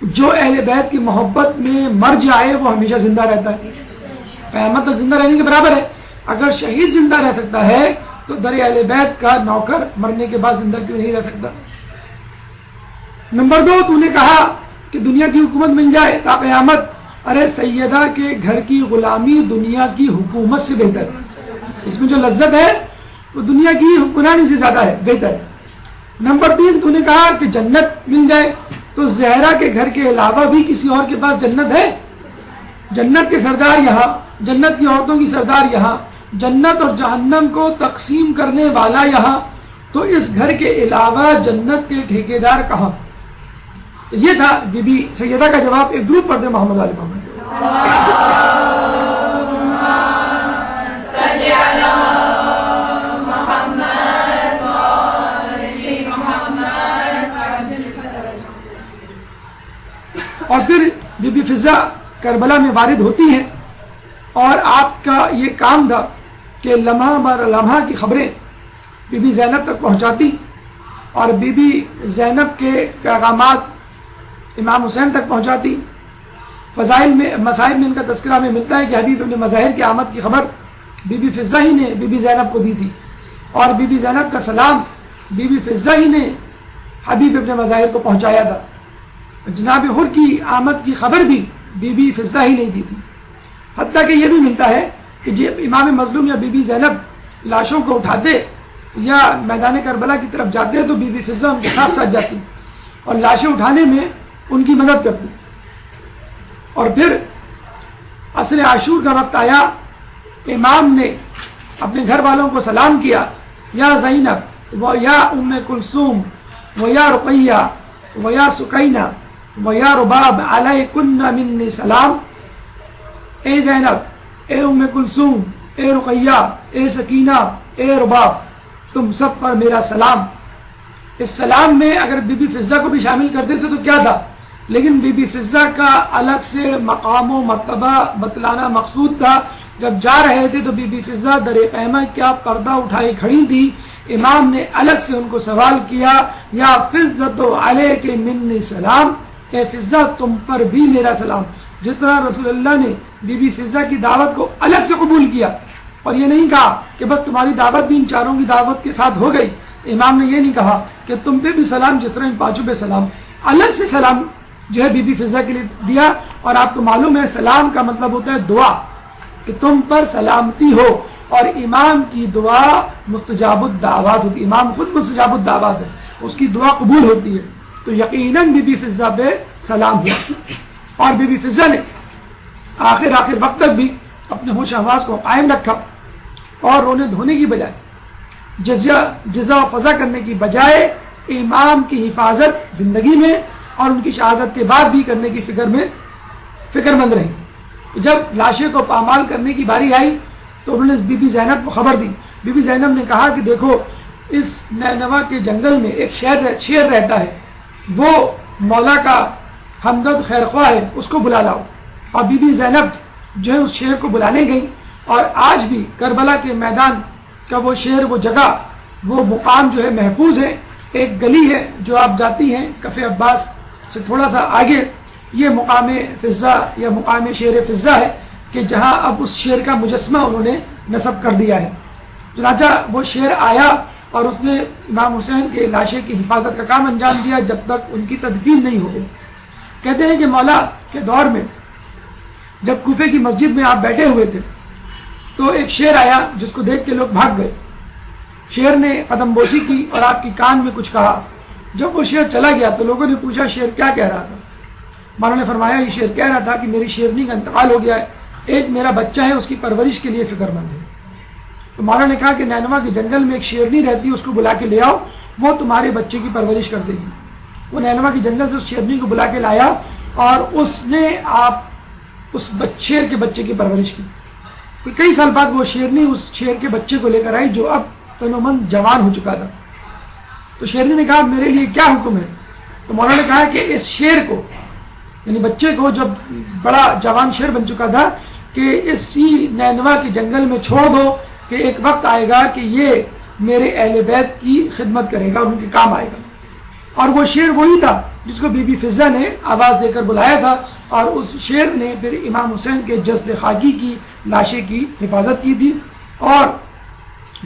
S1: جو اہل بیت کی محبت میں مر جائے وہ ہمیشہ زندہ رہتا ہے, قیامت تک زندہ رہنے کے برابر ہے. اگر شہید زندہ رہ سکتا ہے تو در اہل بیت کا نوکر مرنے کے بعد زندہ کیوں نہیں رہ سکتا. نمبر 2, تو نے کہا کہ دنیا کی حکومت مل جائے تا قیامت. ارے سیدہ کے گھر کی غلامی دنیا کی حکومت سے بہتر ہے, اس میں جو لذت ہے وہ دنیا کی حکمرانی سے زیادہ ہے, بہتر ہے. نمبر 3, تو نے کہا کہ جنت مل جائے تو زہرا کے گھر کے علاوہ بھی کسی اور کے پاس جنت ہے. جنت کے سردار یہاں, جنت کی عورتوں کی سردار یہاں, جنت اور جہنم کو تقسیم کرنے والا یہاں, تو اس گھر کے علاوہ جنت کے ٹھیکیدار کہاں. یہ تھا بی بی سیدہ کا جواب. ایک درود پڑھتے محمد علی محمد. اور پھر بی بی فضہ کربلا میں وارد ہوتی ہیں اور آپ کا یہ کام تھا کہ لمحہ بر لمحہ کی خبریں بی بی زینب تک پہنچاتی اور بی بی زینب کے پیغامات امام حسین تک پہنچاتی. فضائل میں مسائل میں ان کا تذکرہ میں ملتا ہے کہ حبیب ابن مظاہر کی آمد کی خبر بی بی فضہ ہی نے بی بی زینب کو دی تھی, اور بی بی زینب کا سلام بی بی فضہ ہی نے حبیب ابن مظاہر کو پہنچایا تھا. جناب حر کی آمد کی خبر بھی بی بی فضہ ہی نہیں دی تھی. حتیٰ کہ یہ بھی ملتا ہے کہ جب امام مظلوم یا بی بی زینب لاشوں کو اٹھاتے یا میدان کربلا کی طرف جاتے تو بی بی فضہ ان کے ساتھ ساتھ جاتی اور لاشیں اٹھانے میں ان کی مدد کرتی. اور پھر عصر عاشور کا وقت آیا, امام نے اپنے گھر والوں کو سلام کیا, یا زینب و یا ام کلثوم و یا رقیہ و یا سکینہ و یا رباب علیکن منی سلام. اے زینب, اے ام کلثوم, اے رقیہ, اے سکینہ, اے رباب, تم سب پر میرا سلام. اس سلام میں اگر بی بی فضہ کو بھی شامل کر دیتے تو کیا تھا, لیکن بی بی فضہ کا الگ سے مقام و مرتبہ بتلانا مقصود تھا. جب جا رہے تھے تو بی بی فضہ در خیمہ کیا پردہ اٹھائی کھڑی تھی. امام نے الگ سے ان کو سوال کیا, یا فضۃ علیک منی سلام, اے فضہ تم پر بھی میرا سلام. جس طرح رسول اللہ نے بی بی فضہ کی دعوت کو الگ سے قبول کیا اور یہ نہیں کہا کہ بس تمہاری دعوت بھی ان چاروں کی دعوت کے ساتھ ہو گئی. امام نے یہ نہیں کہا کہ تم پہ بھی سلام جس طرح ان پانچوں پہ سلام, الگ سے سلام جو ہے بی بی فضہ کے لیے دیا. اور آپ کو معلوم ہے سلام کا مطلب ہوتا ہے دعا, کہ تم پر سلامتی ہو, اور امام کی دعا مستجاب الدعوات ہوتی ہے. امام خود مستجاب الدعوات ہے, اس کی دعا قبول ہوتی ہے. تو یقیناً بی بی فضہ پہ سلام ہوا. اور بی بی فضہ نے آخر وقت تک بھی اپنے ہوش حواس کو قائم رکھا اور رونے دھونے کی بجائے, جزا و فضا کرنے کی بجائے امام کی حفاظت زندگی میں اور ان کی شہادت کے بعد بھی کرنے کی فکر مند رہی. جب لاشیں کو پامال کرنے کی باری آئی تو انہوں نے بی بی زینب کو خبر دی. بی بی زینب نے کہا کہ دیکھو, اس نینوا کے جنگل میں ایک شیر رہتا ہے, وہ مولا کا ہمدرد خیر خواہ ہے, اس کو بلا لاؤ. اور بی بی زینب جو ہے اس شیر کو بلانے گئی, اور آج بھی کربلا کے میدان کا وہ شیر, وہ جگہ, وہ مقام جو ہے محفوظ ہے. ایک گلی ہے جو آپ جاتی ہیں کف عباس سے تھوڑا سا آگے, یہ مقام فضہ یا مقام شیر فضہ ہے, کہ جہاں اب اس شیر کا مجسمہ انہوں نے نصب کر دیا ہے. چنانچہ وہ شیر آیا اور اس نے امام حسین کے لاشے کی حفاظت کا کام انجام دیا جب تک ان کی تدفین نہیں ہو گئی. کہتے ہیں کہ مولا کے دور میں جب کوفے کی مسجد میں آپ بیٹھے ہوئے تھے تو ایک شیر آیا جس کو دیکھ کے لوگ بھاگ گئے. شیر نے قدم بوسی کی اور آپ کی کان میں کچھ کہا. جب وہ شیر چلا گیا تو لوگوں نے پوچھا شیر کیا کہہ رہا تھا. مولا نے فرمایا یہ شیر کہہ رہا تھا کہ میری شیرنی کا انتقال ہو گیا ہے, ایک میرا بچہ ہے, اس کی پرورش کے لیے فکر مند ہے. تو مولا نے کہا کہ نینوا کے جنگل میں ایک شیرنی رہتی ہے, اس کو بلا کے لے آؤ, وہ تمہارے بچے کی پرورش کر دے گی. وہ نینوا کے جنگل سے اس شیرنی کو بلا کے لایا اور اس نے اس شیر کے بچے کی پرورش کی. کئی سال بعد وہ شیرنی اس شیر کے بچے کو لے کر آئی جو اب تنومند جوان ہو چکا تھا. تو شیرنی نے کہا میرے لیے کیا حکم ہے. تو مولا نے کہا کہ اس شیر کو, یعنی بچے کو, جب بڑا جوان شیر بن چکا تھا, کہ اسی نینوا کے جنگل میں چھوڑ دو, کہ ایک وقت آئے گا کہ یہ میرے اہل بیت کی خدمت کرے گا, ان کے کام آئے گا. اور وہ شیر وہی تھا جس کو بی بی فضہ نے آواز دے کر بلایا تھا, اور اس شیر نے پھر امام حسین کے جسد خاکی کی لاشیں کی حفاظت کی تھی. اور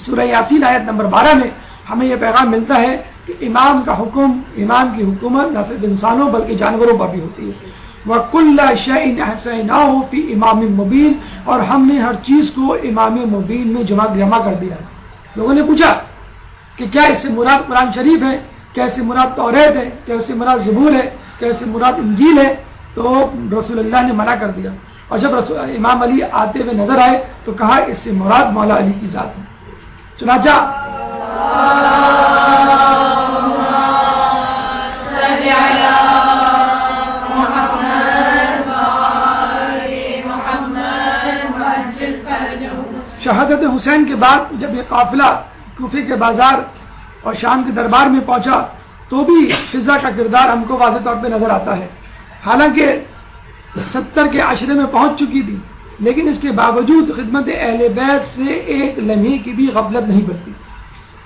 S1: سورہ یاسین آیت نمبر 12 میں ہمیں یہ پیغام ملتا ہے کہ امام کا حکم, امام کی حکومت نہ صرف انسانوں بلکہ جانوروں پر بھی ہوتی ہے. وَكُلَّ شَيْءٍ أَحْصَيْنَاهُ فِي إِمَامٍ مُبِينٍ, اور ہم نے ہر چیز کو امام مبین میں جمع کر دیا. لوگوں نے پوچھا کہ کیا اس سے مراد قرآن شریف ہے, کیا اس سے مراد توریت ہے, کیا اس سے مراد زبور ہے, کیا اس سے مراد انجیل ہے. تو رسول اللہ نے منع کر دیا. اور جب امام علی آتے ہوئے نظر آئے تو کہا اس سے مراد مولا علی کی ذات ہے. چنانچہ شہادت حسین کے بعد جب یہ قافلہ کوفے کے بازار اور شام کے دربار میں پہنچا تو بھی فضہ کا کردار ہم کو واضح طور پہ نظر آتا ہے. حالانکہ 70 کے عشرے میں پہنچ چکی تھی, لیکن اس کے باوجود خدمت اہل بیت سے ایک لمحے کی بھی غفلت نہیں برتی.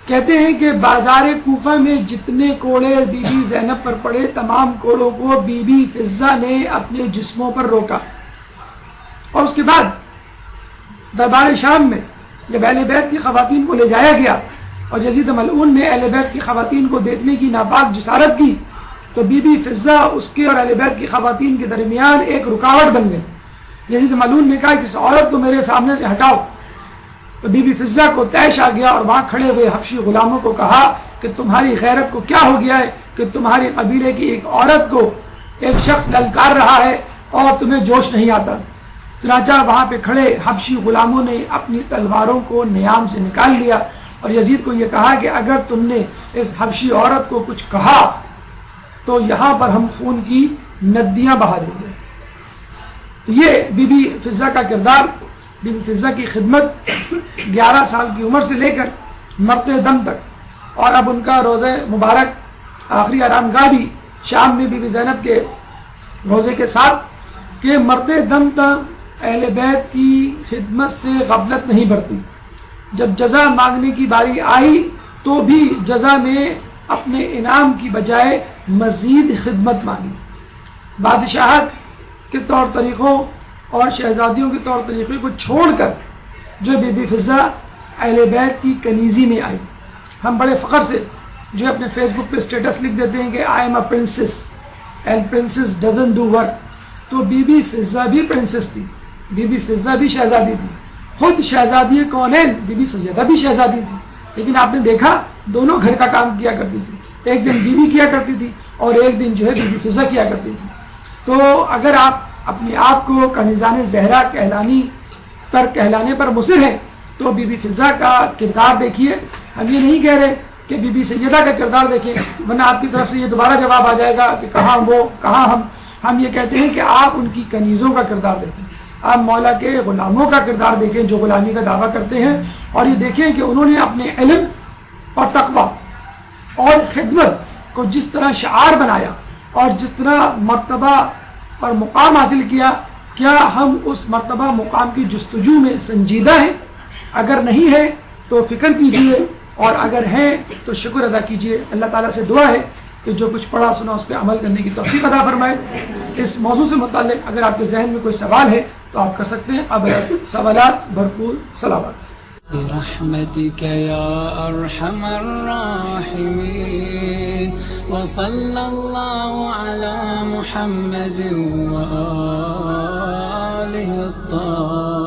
S1: کہتے ہیں کہ بازار کوفہ میں جتنے کوڑے بی بی زینب پر پڑے, تمام کوڑوں کو بی بی فضہ نے اپنے جسموں پر روکا. اور اس کے بعد دربار شام میں جب اہل بیت کی خواتین کو لے جایا گیا اور یزید ملعون نے اہل بیت کی خواتین کو دیکھنے کی ناپاک جسارت کی تو بی بی فضہ اس کے اور اہل بیت کی خواتین کے درمیان ایک رکاوٹ بن گئی. یزید ملعون نے کہا کہ اس عورت کو میرے سامنے سے ہٹاؤ. تو بی بی فضہ کو طیش آ گیا اور وہاں کھڑے ہوئے حبشی غلاموں کو کہا کہ تمہاری غیرت کو کیا ہو گیا ہے کہ تمہارے قبیلے کی ایک عورت کو ایک شخص للکار رہا ہے اور تمہیں جوش نہیں آتا. چنانچہ وہاں پہ کھڑے حبشی غلاموں نے اپنی تلواروں کو نیام سے نکال لیا اور یزید کو یہ کہا کہ اگر تم نے اس حبشی عورت کو کچھ کہا تو یہاں پر ہم خون کی ندیاں بہا دیں گے. یہ بی بی فضہ کا کردار. بی بی فضہ کی خدمت 11 سال کی عمر سے لے کر مرتے دم تک، اور اب ان کا روزہ مبارک آخری آرام گاہ بھی شام میں بی بی زینب کے روزے کے ساتھ کہ مرتے دم تک اہل بیت کی خدمت سے غفلت نہیں برتی. جب جزا مانگنے کی باری آئی تو بھی جزا میں اپنے انعام کی بجائے مزید خدمت مانگی. بادشاہت کے طور طریقوں اور شہزادیوں کے طور طریقے کو چھوڑ کر جو بی بی فضہ اہل بیت کی کنیزی میں آئی. ہم بڑے فخر سے جو اپنے فیس بک پہ اسٹیٹس لکھ دیتے ہیں کہ I am a princess and princess doesn't do work. تو بی بی فضہ بھی پرنسس تھی، بی بی فضہ بھی شہزادی تھی. خود شہزادی کونین بی بی سیدہ بھی شہزادی تھی، لیکن آپ نے دیکھا دونوں گھر کا کام کیا کرتی تھی. ایک دن بی بی کیا کرتی تھی اور ایک دن جو ہے بی بی فضہ کیا کرتی تھی. تو اگر آپ اپنے آپ کو کنیزان زہرا کہلانے پر مصر ہیں تو بی بی فضہ کا کردار دیکھیے. ہم یہ نہیں کہہ رہے کہ بی بی سیدہ کا کردار دیکھیں، ورنہ آپ کی طرف سے یہ دوبارہ جواب آ جائے گا کہ کہاں وہ کہاں ہم. ہم یہ کہتے ہیں کہ آپ ان کی کنیزوں کا کردار دیکھیں، آپ مولا کے غلاموں کا کردار دیکھیں جو غلامی کا دعویٰ کرتے ہیں، اور یہ دیکھیں کہ انہوں نے اپنے علم اور تقویٰ اور خدمت کو جس طرح شعار بنایا اور جس طرح مرتبہ اور مقام حاصل کیا. کیا ہم اس مرتبہ مقام کی جستجو میں سنجیدہ ہیں؟ اگر نہیں ہے تو فکر کیجئے، اور اگر ہیں تو شکر ادا کیجئے. اللہ تعالیٰ سے دعا ہے کہ جو کچھ پڑھا سنا اس پہ عمل کرنے کی توفیق عطا فرمائے. اس موضوع سے متعلق اگر آپ کے ذہن میں کوئی سوال ہے تو آپ کر سکتے ہیں. اب سوالات بھرپور سلامات.
S2: برحمتك يا أرحم الراحمين وصلى الله على محمد وآله الطاهرين.